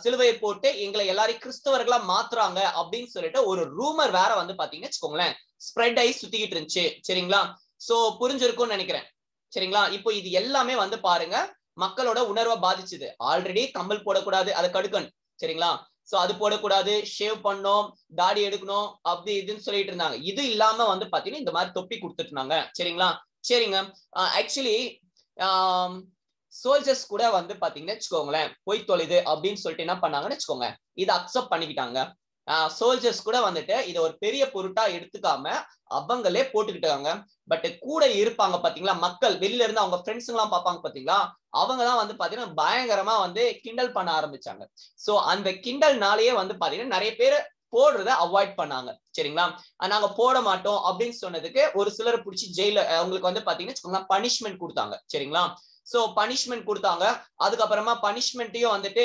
சிலுவையை போட்டு எங்களை எல்லாரையும் கிறிஸ்தவர்களா மாத்துறாங்க அப்படின்னு சொல்லிட்டு ஒரு ரூமர் வேற வந்து பாத்தீங்கன்னா வச்சுக்கோங்களேன் ஸ்ப்ரெட் ஆகி சுத்திக்கிட்டு இருந்துச்சு. சரிங்களா? சோ புரிஞ்சிருக்கும்னு நினைக்கிறேன். சரிங்களா? இப்போ இது எல்லாமே வந்து பாருங்க மக்களோட உணர்வை பாதிச்சுது. ஆல்ரெடி கம்பல் போடக்கூடாது, அதை கடுக்கணும். சரிங்களா? சோ அது போடக்கூடாது, ஷேவ் பண்ணோம், தாடி எடுக்கணும், அப்படி இதுன்னு சொல்லிட்டு இருந்தாங்க. இது இல்லாம வந்து பாத்தீங்கன்னா இந்த மாதிரி தொப்பி கொடுத்துட்டு இருந்தாங்க. சரிங்களா? சரிங்க. ஆக்சுவலி சோல்ஜர்ஸ் கூட வந்து பாத்தீங்கன்னா வச்சுக்கோங்களேன் போய் தொலைது அப்படின்னு சொல்லிட்டு என்ன பண்ணாங்கன்னு வச்சுக்கோங்க இதை அக்செப்ட் பண்ணிக்கிட்டாங்க. சோல்ஜர்ஸ் கூட வந்துட்டு இதை ஒரு பெரிய பொருட்டா எடுத்துக்காம அவங்களே போட்டுக்கிட்டாங்க. பட் கூட இருப்பாங்க பாத்தீங்களா மக்கள், வெளியில இருந்து அவங்க ஃப்ரெண்ட்ஸ் எல்லாம் பார்ப்பாங்க பாத்தீங்களா, அவங்க தான் வந்து பாத்தீங்கன்னா பயங்கரமா வந்து கிண்டல் பண்ண ஆரம்பிச்சாங்க. சோ அந்த கிண்டல்னாலேயே வந்து பாத்தீங்கன்னா நிறைய பேர் போடுறத அவாய்ட் பண்ணாங்க. சரிங்களா? நாங்க போட மாட்டோம் அப்படின்னு சொன்னதுக்கு ஒரு சிலர் பிடிச்சி ஜெயில அவங்களுக்கு வந்து பாத்தீங்கன்னா பனிஷ்மெண்ட் கொடுத்தாங்க. சரிங்களா? சோ பனிஷ்மெண்ட் கொடுத்தாங்க. அதுக்கப்புறமா பனிஷ்மெண்ட்டையும் வந்துட்டு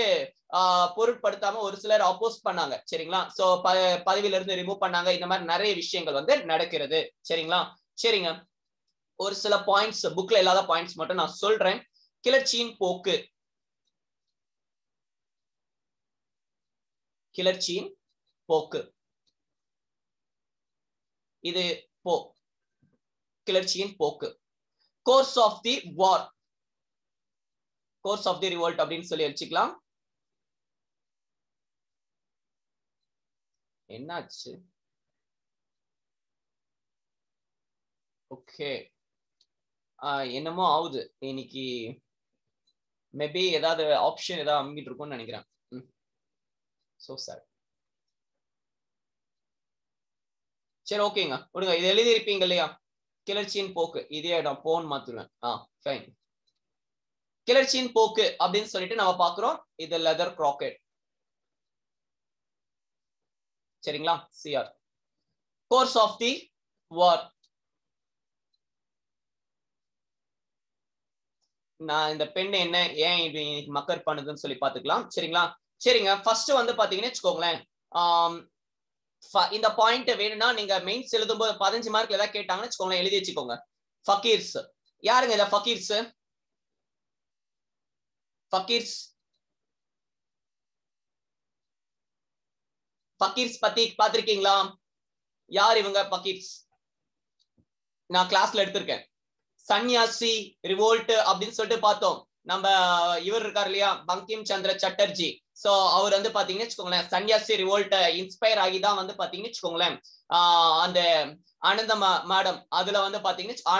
பொருட்படுத்தாம ஒரு சிலர் அப்போஸ் பண்ணாங்க. சரிங்களா? சோ பதவியில இருந்து ரிமூவ் பண்ணாங்க. இந்த மாதிரி நிறைய விஷயங்கள் வந்து நடக்கிறது. சரிங்களா? சரிங்க. ஒரு சில பாயிண்ட்ஸ் புக்ல இல்லாத பாயிண்ட்ஸ் மட்டும் நான் சொல்றேன். கிளர்ச்சியின் போக்கு. கிளர்ச்சியின் போக்கு இது கிளர்ச்சியின் போக்கு. Course of the war, course of the revolt அப்படின்னு சொல்லி வச்சுக்கலாம். என்னாச்சு? ஓகே, என்னமோ ஆகுது இன்னைக்கு. மேபி ஏதாவது ஆப்ஷன் ஏதாவது அமுங்கிட்டு இருக்கும்னு நினைக்கிறேன். So sir. சரி ஓகேங்க விடுங்க, இது எழுதி இருப்பீங்க இல்லையா கிளர்ச்சியின் போக்கு, இதே இடம் போன் மாத்துவேன். ஃபைன். கிளர்ச்சியின் போக்கு அப்படின்னு சொல்லிட்டு நம்ம பாக்குறோம். இது லெதர் கிராக்கெட். சரிங்களா? சிஆர். கோர்ஸ் ஆஃப் தி வார். நான் இந்த பெண் என்ன ஏன் இப்படி மக்கர் பண்ணுதுன்னு சொல்லி பாத்துக்கலாம். சரிங்களா? சரிங்க. ஃபர்ஸ்ட் வந்து பாத்தீங்கன்னா வச்சுக்கோங்களேன் இந்த பாயிண்ட் வேணும்னா நீங்க மெயின்ஸ் எழுதும் போது 15 மார்க்ல ஏதாவது கேட்டாங்கன்னு வச்சுக்கோங்களேன் எழுதி வச்சுக்கோங்க. ஃபக்கீர்ஸ் யாருங்க? இத ஃபக்கீர்ஸ். ஃபக்கீர்ஸ் ஃபக்கீர்ஸ் பத்தி பாத்திருக்கீங்களா? யார் இவங்க ஃபக்கீர்ஸ்? நான் கிளாஸ்ல எடுத்திருக்கேன். சன்யாசி ரிவோல்ட் அப்படின்னு சொல்லிட்டு பார்த்தோம். நம்ம இவர் இருக்காரு இல்லையா பங்கிம் சந்திர சட்டர்ஜி. சோ அவர் வந்து பாத்தீங்கன்னு வச்சுக்கோங்களேன் சன்யாசி ரிவோல்ட் இன்ஸ்பயர் ஆகி தான் வந்து பாத்தீங்கன்னு வச்சுக்கோங்களேன் அந்த ஆனந்த மடம் அதுல வந்து பாத்தீங்கன்னா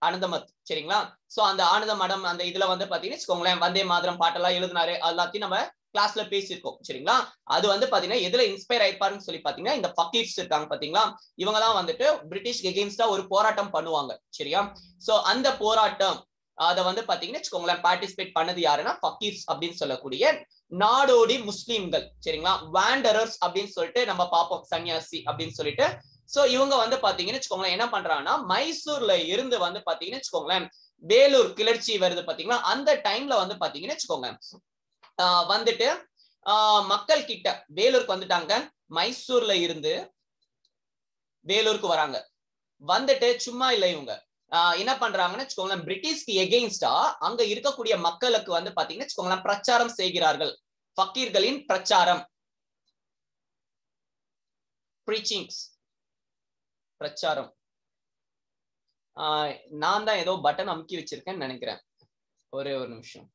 ஆனந்தமத். சரிங்களா? சோ அந்த ஆனந்த மடம் அந்த இதுல வந்து பாத்தீங்கன்னு வச்சுக்கோங்களேன் வந்தே மாதரம் பாட்டெல்லாம் எழுதினாரு. எல்லாத்தையும் நம்ம கிளாஸ்ல பேசியிருக்கோம். சரிங்களா? அது வந்து பாத்தீங்கன்னா எதுல இன்ஸ்பயர் ஆயிருப்பாருன்னு சொல்லி பாத்தீங்கன்னா இந்த ஃபக்கீர்ஸ் இருக்காங்க பாத்தீங்களா, இவங்க தான் வந்துட்டு பிரிட்டிஷ்க்கு எகெயின்ஸ்டா ஒரு போராட்டம் பண்ணுவாங்க. சரியா? சோ அந்த போராட்டம் அதை வந்து பாத்தீங்கன்னா வச்சுக்கோங்களேன் பார்ட்டிசிபேட் பண்ணது யாருன்னா ஃபக்கீர்ஸ் அப்படின்னு சொல்லக்கூடிய நாடோடி முஸ்லிம்கள். சரிங்களா? வாண்டரர்ஸ் அப்படின்னு சொல்லிட்டு நம்ம பார்ப்போம் சன்யாசி அப்படின்னு சொல்லிட்டு. சோ இவங்க வந்து பாத்தீங்கன்னு வச்சுக்கோங்களேன் என்ன பண்றாங்கன்னா மைசூர்ல இருந்து வந்து பாத்தீங்கன்னு வச்சுக்கோங்களேன் வேலூர் கிளர்ச்சி வருது பாத்தீங்களா, அந்த டைம்ல வந்து பாத்தீங்கன்னு வச்சுக்கோங்க வந்துட்டு மக்கள் கிட்ட வேலூருக்கு வந்துட்டாங்க. மைசூர்ல இருந்து வேலூருக்கு வராங்க. வந்துட்டு சும்மா இல்லை இவங்க என்ன பண்றாங்கன்னு வச்சுக்கோங்களேன் பிரிட்டிஷ்க்கு எகெயின்ஸ்டா அங்க இருக்கக்கூடிய மக்களுக்கு வந்து பாத்தீங்கன்னா வச்சுக்கோங்களேன் பிரச்சாரம் செய்கிறார்கள். ஃபக்கீர்களின் பிரச்சாரம், பிரீச்சிங்ஸ், பிரச்சாரம். நான் தான் ஏதோ பட்டன் அமுக்கி வச்சிருக்கேன்னு நினைக்கிறேன். ஒரே ஒரு நிமிஷம்.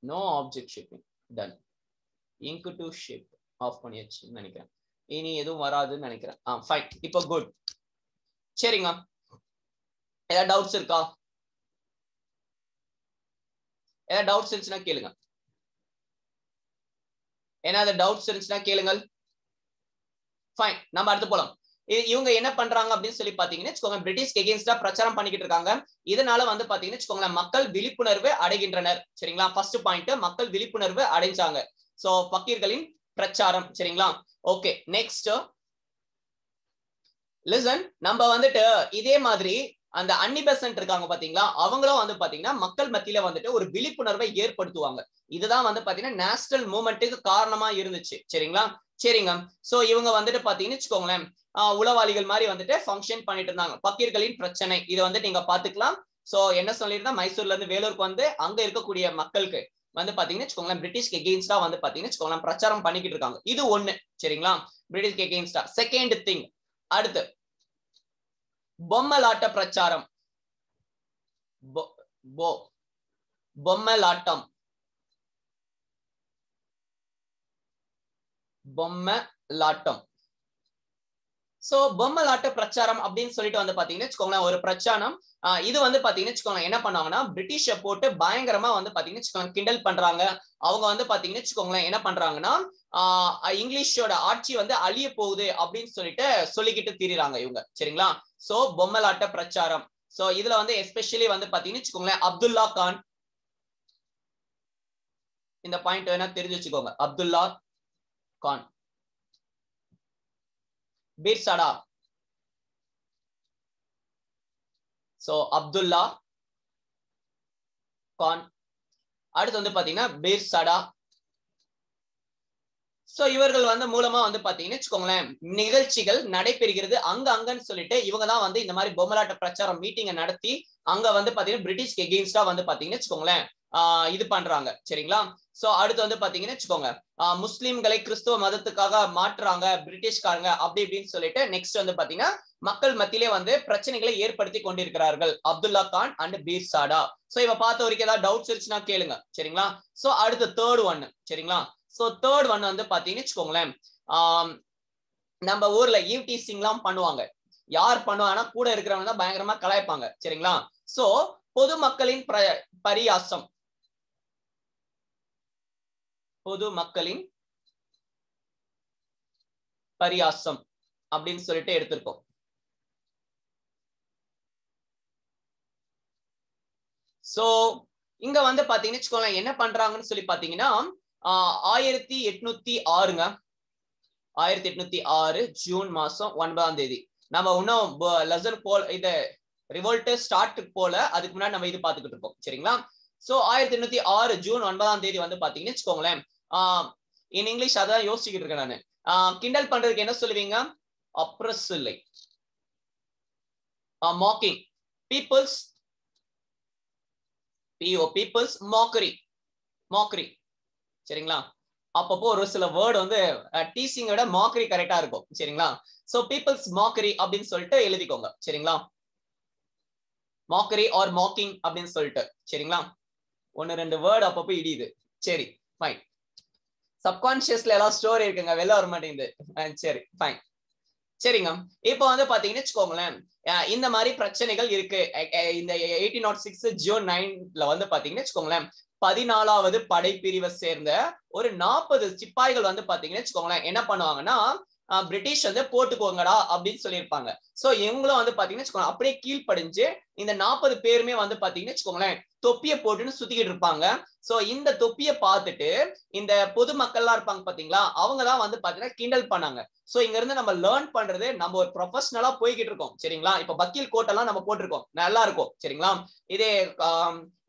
No object shaping done. Ink to shape off பண்ணியாச்சுன்னு நினைக்கிறேன். இனி எதுவும் வராதுன்னு நினைக்கிறேன். ஃபைன். இப்போ குட். சரிங்க. ஏதாவது டவுட்ஸ் இருக்கா? ஏதாவது டவுட்ஸ் இருந்துச்சுன்னா கேளுங்க. ஏதாவது டவுட்ஸ் இருந்துச்சுன்னா கேளுங்கள். ஃபைன். நம்ம அடுத்து போலாம். இவங்க என்ன பண்றாங்க அப்படின்னு சொல்லி பாத்தீங்கன்னா வச்சுக்கோங்க பிரிட்டிஷ்க்கு எகெயின்ஸ்டா பிரச்சாரம் பண்ணிக்கிட்டு இருக்காங்க. இதனால வந்து பாத்தீங்கன்னா வச்சுக்கோங்களேன் மக்கள் விழிப்புணர்வு அடைகின்றனர். சரிங்களா? ஃபர்ஸ்ட் பாயிண்ட் மக்கள் விழிப்புணர்வு அடைஞ்சாங்க. சோ ஃபக்கீர்களின் பிரச்சாரம். சரிங்களா? Okay next listen. நம்ம வந்துட்டு இதே மாதிரி அந்த அன்னி பெசன்ட் இருக்காங்க பாத்தீங்களா, அவங்களும் வந்து பாத்தீங்கன்னா மக்கள் மத்தியில வந்துட்டு ஒரு விழிப்புணர்வை ஏற்படுத்துவாங்க. இதுதான் வந்து பாத்தீங்கன்னா நேஷனல் மூவ்மெண்ட்டுக்கு காரணமா இருந்துச்சு. சரிங்களா? சரிங்க. சோ இவங்க வந்துட்டு பாத்தீங்கன்னு வச்சுக்கோங்களேன், உளவாளிகள் மாதிரி வந்துட்டு ஃபங்க்ஷன் பண்ணிட்டு இருந்தாங்க. பக்கீர்களின் பிரச்சனை இதை வந்து நீங்க பாத்துக்கலாம். சோ என்ன சொல்லியிருந்தா, மைசூர்ல இருந்து வேலூருக்கு வந்து அங்க இருக்கக்கூடிய மக்களுக்கு வந்து பாத்தீங்கன்னு வச்சுக்கோங்களேன், பிரிட்டிஷ்க்கு எகெயின்ஸ்டா வந்து பாத்தீங்கன்னு வச்சுக்கோங்களேன் பிரச்சாரம் பண்ணிக்கிட்டு இருக்காங்க. இது ஒண்ணு. சரிங்களா? பிரிட்டிஷ்க்கு எகெயின்ஸ்டா. செகண்ட் திங், அடுத்து பொம்மலாட்ட பிரச்சாரம். பொம்மலாட்டம். பொம்மலாட்டம். சோ பொம்மலாட்ட பிரச்சாரம் அப்படின்னு சொல்லிட்டு வந்து பாத்தீங்கன்னு வச்சுக்கோங்களேன் ஒரு பிரச்சாரம். இது வந்து பாத்தீங்கன்னு வச்சுக்கோங்களேன் என்ன பண்ணாங்கன்னா, பிரிட்டிஷை போட்டு பயங்கரமா வந்து பாத்தீங்கன்னு வச்சுக்கோங்களேன் கிண்டல் பண்றாங்க. அவங்க வந்து பாத்தீங்கன்னு வச்சுக்கோங்களேன் என்ன பண்றாங்கன்னா, இங்கிலீஷோட ஆட்சி வந்து அழிய போகுது அப்படின்னு சொல்லிட்டு சொல்லிக்கிட்டு திரிறாங்க இவங்க. சரிங்களா? சோ பொம்மலாட்ட பிரச்சாரம். சோ இதுல வந்து எஸ்பெஷலி வந்து பாத்தீங்கன்னு வச்சுக்கோங்களேன் அப்துல்லா கான், இந்த பாயிண்ட் வேணா தெரிஞ்சு வச்சுக்கோங்க. அப்துல்லா கான், பீர்சடா. சோ அப்துல்லா கான், அடுத்து வந்து பாத்தீங்கன்னா பீர்சடா. சோ இவர்கள் வந்து மூலமா வந்து பாத்தீங்கன்னு வச்சுக்கோங்களேன் நிகழ்ச்சிகள் நடைபெறுகிறது அங்கன்னு சொல்லிட்டு இவங்க தான் வந்து இந்த மாதிரி பொம்மலாட்ட பிரச்சாரம் மீட்டிங்கை நடத்தி அங்க வந்து பாத்தீங்கன்னா பிரிட்டிஷ்க்கு எகெயின்ஸ்டா வந்து பாத்தீங்கன்னு வச்சுக்கோங்களேன் இது பண்றாங்க. சரிங்களா? சோ அடுத்து வந்து பாத்தீங்கன்னு வச்சுக்கோங்க முஸ்லிம்களை கிறிஸ்துவ மதத்துக்காக மாற்றுறாங்க பிரிட்டிஷ்காரங்க அப்படி இப்படின்னு சொல்லிட்டு நெக்ஸ்ட் வந்து பாத்தீங்கன்னா மக்கள் மத்தியிலே வந்து பிரச்சனைகளை ஏற்படுத்தி கொண்டிருக்கிறார்கள் அப்துல்லா கான் அண்ட் பீர்சடா. சோ இவ பார்த்த வரைக்கும் ஏதாவது டவுட்ஸ் இருந்துச்சுன்னா கேளுங்க. சரிங்களா? சோ அடுத்து தேர்ட் ஒன். சரிங்களா? சோ தேர்ட் ஒன் வந்து பாத்தீங்கன்னு வச்சுக்கோங்களேன் நம்ம ஊர்ல ஈவ் டீசிங் எல்லாம் பண்ணுவாங்க. யார் பண்ணுவாங்கன்னா கூட இருக்கிறவங்க தான் பயங்கரமா கலாய்ப்பாங்க. சரிங்களா? சோ பொதுமக்களின் பரியாசம். பொதுமக்களின் பரியாசம் அப்படின்னு சொல்லிட்டு எடுத்திருக்கோம். சோ இங்க வந்து பாத்தீங்கன்னு வச்சுக்கோங்களேன் என்ன பண்றாங்கன்னு சொல்லி பாத்தீங்கன்னா 1806ங்க. 1806 ஜூன் மாசம் 9ஆம் தேதி. நம்ம இன்னும் லெசன் போல இது ரிவோல்ட் ஸ்டார்ட் போல அதுக்கு முன்னாடி நம்ம இது பாத்துக்கிட்டு இருக்கோம். சரிங்களா? சோ 1806 ஜூன் 9ஆம் தேதி வந்து பாத்தீங்கன்னு வச்சுக்கோங்களேன் இன் இங்கிலீஷ் அதான் யோசிச்சுக்கிட்டு இருக்கேன் நானு. கிண்டல் பண்றதுக்கு என்ன சொல்லுவீங்க? அப்ரஸ் இல்லை, mocking. Peoples peoples mockery. Mockery. சரிங்களா? அப்பப்போ ஒரு சில வேர்டு வந்து டீசிங்கோட மாக்கரி கரெக்டா இருக்கும். சரிங்களா? சோ பீப்புள்ஸ் மாக்கரி அப்படின்னு சொல்லிட்டு எழுதிக்கோங்க. சரிங்களா? மாக்கரி ஆர் மாக்கிங் அப்படின்னு சொல்லிட்டு. சரிங்களா? ஒன்னு ரெண்டு வேர்டு அப்பப்போ இடியுது. சரி ஃபைன். சப்கான்சியஸ்ல எல்லாம் ஸ்டோரி இருக்குங்க, வெளில வர மாட்டேங்குது. சரி ஃபைன். சரிங்க. இப்போ வந்து பாத்தீங்கன்னு வச்சுக்கோங்களேன் இந்த மாதிரி பிரச்சனைகள் இருக்கு. இந்த 1806 ஜூன் 9ல வந்து பாத்தீங்கன்னு வச்சுக்கோங்களேன் 14வது படைப்பிரிவை சேர்ந்த ஒரு 40 சிப்பாய்கள் வந்து பாத்தீங்கன்னு வச்சுக்கோங்களேன் என்ன பண்ணுவாங்கன்னா பிரிட்டிஷ் வந்து போட்டுக்கோங்கடா அப்படின்னு சொல்லியிருப்பாங்க. சோ இவங்களும் வந்து பாத்தீங்கன்னு வச்சுக்கோங்க அப்படியே கீழ்ப்படிஞ்சு இந்த 40 பேருமே வந்து பாத்தீங்கன்னு வச்சுக்கோங்களேன் தொப்பியை போட்டுன்னு சுத்திக்கிட்டு இருப்பாங்க. சோ இந்த தொப்பியை பார்த்துட்டு இந்த பொதுமக்கள்லாம் இருப்பாங்க பாத்தீங்களா, அவங்கதான் வந்து பாத்தீங்கன்னா கிண்டல் பண்ணாங்க. சோ இங்க இருந்து நம்ம லேர்ன் பண்றது, நம்ம ஒரு ப்ரொஃபஷனலா போய்கிட்டு இருக்கோம். சரிங்களா? இப்ப வக்கீல் கோட் எல்லாம் நம்ம போட்டிருக்கோம், நல்லா இருக்கும். சரிங்களா?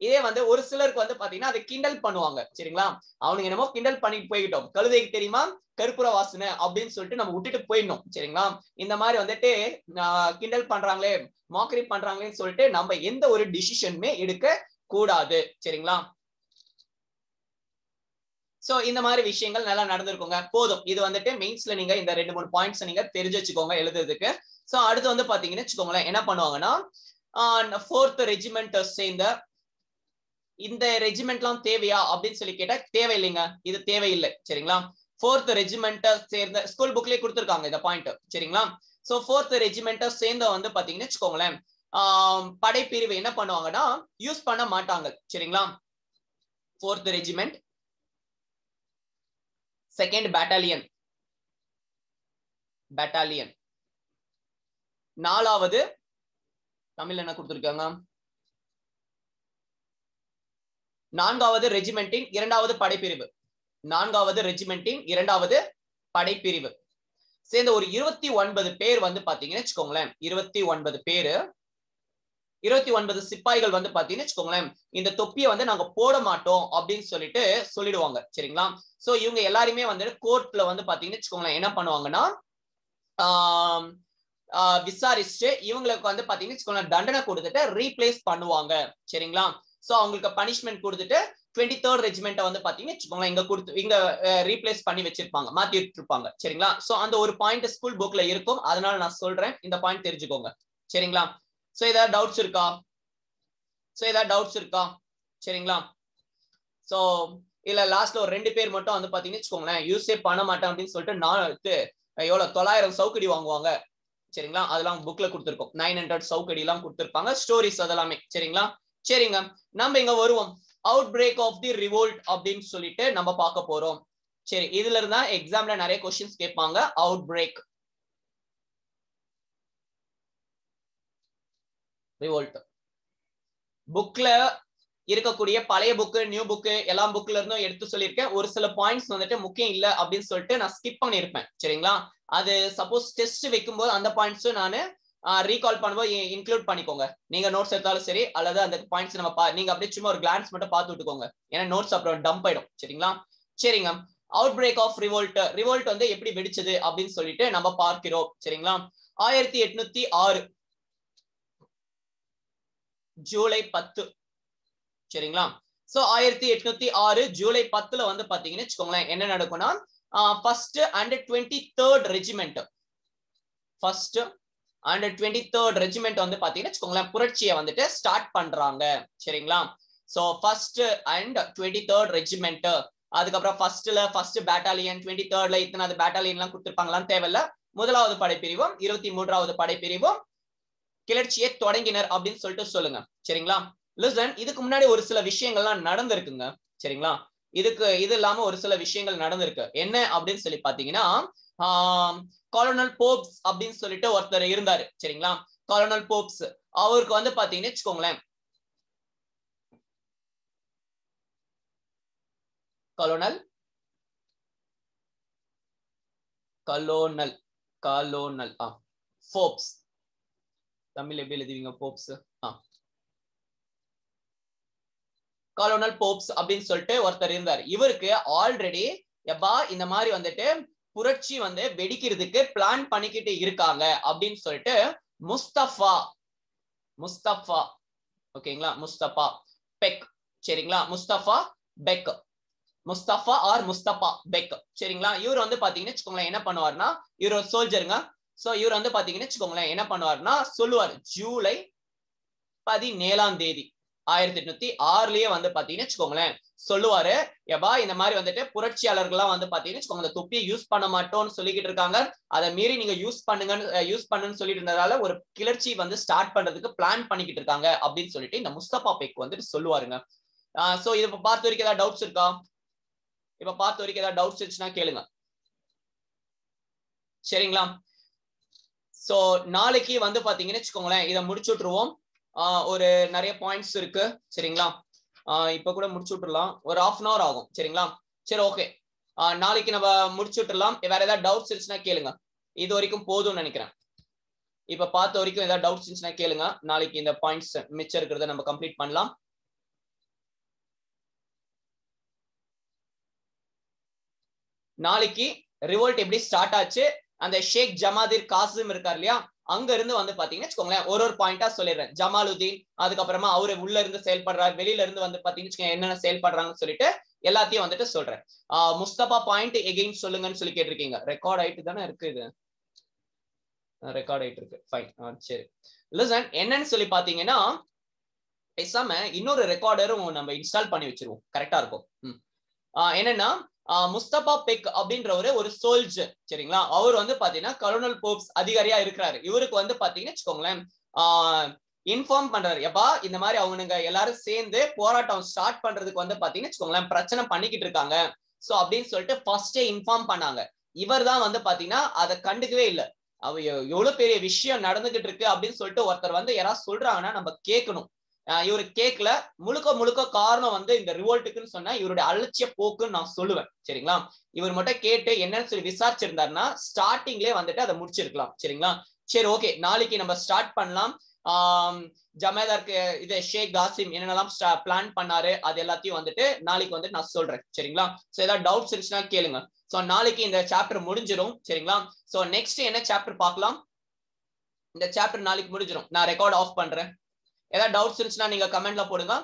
இதே வந்து ஒரு சிலருக்கு வந்து பாத்தீங்கன்னா அதை கிண்டல் பண்ணுவாங்க. சரிங்களா? அவனுக்கு என்னமோ கிண்டல் பண்ணிட்டு போய்கிட்டோம், கழுதைக்கு தெரியுமா கருப்புற வாசனை அப்படின்னு சொல்லிட்டு நம்ம விட்டுட்டு போயிடணும். சரிங்களா? இந்த மாதிரி வந்துட்டு கிண்டல் பண்றாங்களே மாக்கரி பண்றாங்களேன்னு சொல்லிட்டு நம்ம எந்த ஒரு டிசிஷனுமே எடுக்க கூடாது. சரிங்களா? சோ இந்த மாதிரி விஷயங்கள் நல்லா நடந்திருக்குங்க. போதும், இது வந்துட்டு மெயின்ஸ்ல நீங்க இந்த 2-3 பாயிண்ட்ஸ் நீங்க தெரிஞ்சு வச்சுக்கோங்க எழுதுறதுக்கு. சோ அடுத்து வந்து பாத்தீங்கன்னு வச்சுக்கோங்களேன் என்ன பண்ணுவாங்கன்னா 4th ரெஜிமெண்ட் சேர்ந்த இந்த ரெஜிமெண்ட்லாம் தேவையா அப்படின்னு சொல்லி கேட்டா தேவையில்லைங்க, இது தேவையில்லை. சரிங்களா? 4th ரெஜிமெண்ட் சேர்ந்த ஸ்கூல் புக்லயே கொடுத்திருக்காங்க இந்த பாயிண்ட். சரிங்களா? சோ 4th ரெஜிமெண்ட் சேர்ந்த வந்து பாத்தீங்கன்னு வச்சுக்கோங்களேன் படைப்பிரிவு என்ன பண்ணுவாங்கன்னா யூஸ் பண்ண மாட்டாங்க. சரிங்களா? 4th ரெஜிமெண்ட், 2nd பேட்டாலியன், 4வது தமிழ்ல என்ன கொடுத்திருக்காங்க 4வது ரெஜிமெண்டின் 2வது படைப்பிரிவு, 4வது ரெஜிமெண்டின் 2வது படைப்பிரிவு சேர்ந்த ஒரு 29 பேர் வந்து பாத்தீங்கன்னு வச்சுக்கோங்களேன் 29 பேரு 29 சிப்பாய்கள் வந்து பாத்தீங்கன்னு வச்சுக்கோங்களேன் இந்த தொப்பியை வந்து நாங்க போட மாட்டோம் அப்படின்னு சொல்லிட்டு சொல்லிடுவாங்க சரிங்களா. சோ இவங்க எல்லாருமே வந்து கோர்ட்ல வந்து பாத்தீங்கன்னு வச்சுக்கோங்களேன் என்ன பண்ணுவாங்கன்னா விசாரிச்சுட்டு இவங்களுக்கு வந்து பாத்தீங்கன்னு வச்சுக்கோங்களேன் தண்டனை கொடுத்துட்டு ரீப்ளேஸ் பண்ணுவாங்க சரிங்களா. சோ அவங்களுக்கு பனிஷ்மெண்ட் கொடுத்துட்டு 23rd ரெஜிமெண்ட்டை வந்து பாத்தீங்கன்னு வச்சுக்கோங்களேன் இங்க ரீப்ளேஸ் பண்ணி வச்சிருப்பாங்க, மாத்தி வச்சிருப்பாங்க சரிங்களா. சோ அந்த ஒரு பாயிண்ட் ஸ்கூல் புக்ல இருக்கும், அதனால நான் சொல்றேன், இந்த பாயிண்ட் தெரிஞ்சுக்கோங்க சரிங்களா. சோ ஏதாவது டவுட்ஸ் இருக்கா சரிங்களா. சோ இல்ல லாஸ்ட்ல ஒரு 2 பேர் மட்டும் வந்து பாத்தீங்கன்னு வச்சுக்கோங்களேன் யூஸே பண்ண மாட்டேன் அப்படின்னு சொல்லிட்டு நான் எவ்வளவு 900 சவுக்கடி வாங்குவாங்க சரிங்களா. அதெல்லாம் புக்ல கொடுத்திருக்கோம், 900 சவுக்கடி எல்லாம் கொடுத்திருப்பாங்க, ஸ்டோரிஸ் அதெல்லாமே சரிங்களா. சரிங்க, நம்ம இங்க வருவோம். Outbreak of the revolt அப்படின்னு சொல்லிட்டு நம்ம பார்க்க போறோம். சரி, இதுல இருந்தா எக்ஸாம்ல நிறைய क्वेश्चंस கேட்பாங்க. அவுட் பிரேக் ரிவோல்ட் புக்ல இருக்கக்கூடிய பழைய புக்கு நியூ புக்கு எல்லா புக்ல இருந்தும் எடுத்து சொல்லியிருக்கேன். ஒரு சில பாயிண்ட்ஸ் வந்துட்டு முக்கியம் இல்ல அப்படின்னு சொல்லிட்டு நான் ஸ்கிப் பண்ணிருப்பேன் சரிங்களா. அது சப்போஸ் டெஸ்ட் வைக்கும்போது அந்த பாயிண்ட்ஸும் நான் ரீகால் பண்ணும்போது இன்க்ளூட் பண்ணிக்கோங்க. நீங்க நோட்ஸ் எடுத்தாலும் சரி அல்லது அந்த பாயிண்ட்ஸ் நம்ம நீங்க அப்படியே சும்மா ஒரு கிளான்ஸ் மட்டும் பார்த்து விட்டுக்கோங்க, ஏன்னா நோட்ஸ் அப்புறம் டம்ப் ஆயிடும் சரிங்களா. சரிங்க, அவுட் பிரேக் ஆஃப் ரிவோல்ட் வந்து எப்படி வெடிச்சது அப்படின்னு சொல்லிட்டு நம்ம பார்க்கிறோம் சரிங்களா. 1806 ஜூலை 10 சரிங்களா. சோ 1806 ஜூலை 10ல வந்து பாத்தீங்கன்னு வச்சுக்கோங்களேன் என்ன நடக்கும்னா ஃபர்ஸ்ட் அண்ட் 23rd ரெஜிமெண்ட் வந்து பாத்தீங்கன்னு வச்சுக்கோங்களேன் புரட்சியை வந்துட்டு ஸ்டார்ட் பண்றாங்க சரிங்களா. So first and 23rd regiment, அதுக்கப்புறம் ஃபர்ஸ்ட் பேட்டாலியன், 23rdல இத்தனாவது பேட்டாலியன் எல்லாம் கொடுத்திருப்பாங்களான்னு தேவையில்ல. முதலாவது படைப்பிரிவும் 23வது படைப்பிரிவும் கிளர்ச்சியை தொடங்கினர் அப்படின்னு சொல்லிட்டு சொல்லுங்க சரிங்களா. லிசன், இதுக்கு முன்னாடி ஒரு சில விஷயங்கள்லாம் நடந்திருக்குங்க சரிங்களா. இது இல்லாம ஒரு சில விஷயங்கள் நடந்திருக்கு. என்ன அப்படின்னு சொல்லி பாத்தீங்கன்னா காலோனல் போப்ஸ் அப்படின்னு சொல்லிட்டு ஒருத்தர் இருந்தாரு சரிங்களா. காலோனல் போப்ஸ் அவருக்கு வந்து பாத்தீங்கன்னு வச்சுக்கோங்களேன் காலோனல் போப்ஸ் தமிழ் எப்படி எழுதுவீங்க போப்ஸ்? காலோனல் போப்ஸ் அப்படின்னு சொல்லிட்டு ஒருத்தர் இருந்தார். இவருக்கு ஆல்ரெடி இந்த மாதிரி வந்துட்டு புரட்சி வந்து வெடிக்கிறதுக்கு பிளான் பண்ணிக்கிட்டு இருக்காங்க அப்படின்னு சொல்லிட்டு முஸ்தபா ஓகேங்களா, முஸ்தபா பெக் சரிங்களா, முஸ்தபா பெக் சரிங்களா. இவர் வந்து பாத்தீங்கன்னு வச்சுக்கோங்களேன் என்ன பண்ணுவாருன்னா இவர் ஒரு சோல்ஜருங்க. சோ இவர் வந்து பாத்தீங்கன்னு வச்சுக்கோங்களேன் என்ன பண்ணுவாருன்னா சொல்லுவார் ஜூலை 17ஆம் தேதி 1806லயே வந்து பாத்தீங்கன்னு வச்சுக்கோங்களேன் சொல்லுவாரு இந்த மாதிரி வந்துட்டு புரட்சியாளர்கள்லாம் வந்து பாத்தீங்கன்னு வச்சுக்கோங்க இந்த தொப்பியை யூஸ் பண்ண மாட்டோம்னு சொல்லிக்கிட்டு இருக்காங்க, அதை மீறி நீங்க யூஸ் பண்ணுன்னு சொல்லிட்டு இருந்ததால ஒரு கிளர்ச்சி வந்து ஸ்டார்ட் பண்றதுக்கு பிளான் பண்ணிக்கிட்டு இருக்காங்க அப்படின்னு சொல்லிட்டு இந்த முஸ்தபா பெக் வந்துட்டு சொல்லுவாருங்க. சோ இதை பார்த்த வரைக்கும் ஏதாவது டவுட்ஸ் இருக்கா? இருந்துச்சுன்னா கேளுங்க சரிங்களா. சோ நாளைக்கு வந்து பாத்தீங்கன்னு வச்சுக்கோங்களேன் இதை முடிச்சு விட்டுருவோம். ஒரு நிறைய பாயிண்ட்ஸ் இருக்கு சரிங்களா. இப்ப கூட முடிச்சு விட்டுறலாம், ஒரு 1/2 hour ஆகும் சரிங்களா. சரி ஓகே, நாளைக்கு நம்ம முடிச்சு விட்டுறலாம். வேற ஏதாவது டவுட்ஸ் இருந்துச்சுன்னா கேளுங்க. இது வரைக்கும் போதும்னு நினைக்கிறேன். இப்ப பார்த்த வரைக்கும் ஏதாவது டவுட்ஸ் இருந்துச்சுன்னா கேளுங்க. நாளைக்கு இந்த பாயிண்ட்ஸ் மிச்சம் இருக்கிறத நம்ம கம்ப்ளீட் பண்ணலாம். நாளைக்கு ரிவோல்ட் எப்படி ஸ்டார்ட் ஆச்சு, அந்த ஷேக் ஜமாதிர் காசிம் இருக்கார் இல்லையா, அங்க இருந்து வந்து பாத்தீங்கன்னா வச்சுக்கோங்களேன் ஒரு பாயிண்டா சொல்லிடுறேன். ஜமாலுதீன், அதுக்கப்புறமா அவரு உள்ள இருந்து செயல்படுறாரு, வெளியில இருந்து வந்து பாத்தீங்கன்னா என்னென்ன செயல்படுறாங்கன்னு சொல்லிட்டு எல்லாத்தையும் வந்துட்டு சொல்றேன். முஸ்தபா பாயிண்ட் எகெயின் சொல்லுங்கன்னு சொல்லி கேட்டிருக்கீங்க. ரெக்கார்ட் ஆயிட்டு தானே இருக்கு, இது ரெக்கார்ட் ஆயிட்டு இருக்கு. ஃபைன், சரி. லிசன், என்னன்னு சொல்லி பாத்தீங்கன்னா பேசாம இன்னொரு ரெக்கார்டரும் நம்ம இன்ஸ்டால் பண்ணி வச்சிருவோம், கரெக்டா இருக்கும். என்னன்னா முஸ்தபா பெக் அப்படின்றவரு ஒரு சோல்ஜர் சரிங்களா. அவர் வந்து பாத்தீங்கன்னா கலோனல் போப்ஸ் அதிகாரியா இருக்கிறாரு. இவருக்கு வந்து பாத்தீங்கன்னா வச்சுக்கோங்களேன் இன்ஃபார்ம் பண்றாரு இந்த மாதிரி அவங்க எல்லாரும் சேர்ந்து போராட்டம் ஸ்டார்ட் பண்றதுக்கு வந்து பாத்தீங்கன்னா வச்சுக்கோங்களேன் பிரச்சனை பண்ணிக்கிட்டு இருக்காங்க. சோ அப்படின்னு சொல்லிட்டு ஃபர்ஸ்டே இன்ஃபார்ம் பண்ணாங்க. இவர் தான் வந்து பாத்தீங்கன்னா அதை கண்டுக்கவே இல்லை. எவ்வளவு பெரிய விஷயம் நடந்துகிட்டு இருக்கு அப்படின்னு சொல்லிட்டு ஒருத்தர் வந்து யாராவது சொல்றாங்கன்னா நம்ம கேட்கணும். இவரு கேட்கல. முழுக்க காரணம் வந்து இந்த ரிவோல்ட்டுக்குன்னு சொன்னா இவருடைய அலட்சிய போக்குன்னு நான் சொல்லுவேன் சரிங்களா. இவர் மட்டும் கேட்டு என்னன்னு சொல்லி விசாரிச்சிருந்தாருன்னா ஸ்டார்டிங்லேயே வந்துட்டு அதை முடிச்சிருக்கலாம் சரிங்களா. சரி ஓகே, நாளைக்கு நம்ம ஸ்டார்ட் பண்ணலாம். ஜமேதாருக்கு இது ஷேக் காசிம் என்னென்னலாம் பிளான் பண்ணாரு அது எல்லாத்தையும் வந்துட்டு நாளைக்கு வந்து நான் சொல்றேன் சரிங்களா. சோ ஏதாவது டவுட்ஸ் இருந்துச்சுன்னா கேளுங்க. சோ நாளைக்கு இந்த சாப்டர் முடிஞ்சிடும் சரிங்களா. சோ நெக்ஸ்ட் என்ன சாப்டர் பார்க்கலாம். இந்த சாப்டர் நாளைக்கு முடிஞ்சிடும். நான் ரெக்கார்ட் ஆஃப் பண்றேன். ஏதாவது டவுட்ஸ் இருந்துச்சுன்னா நீங்க கமெண்ட்ல போடுங்க.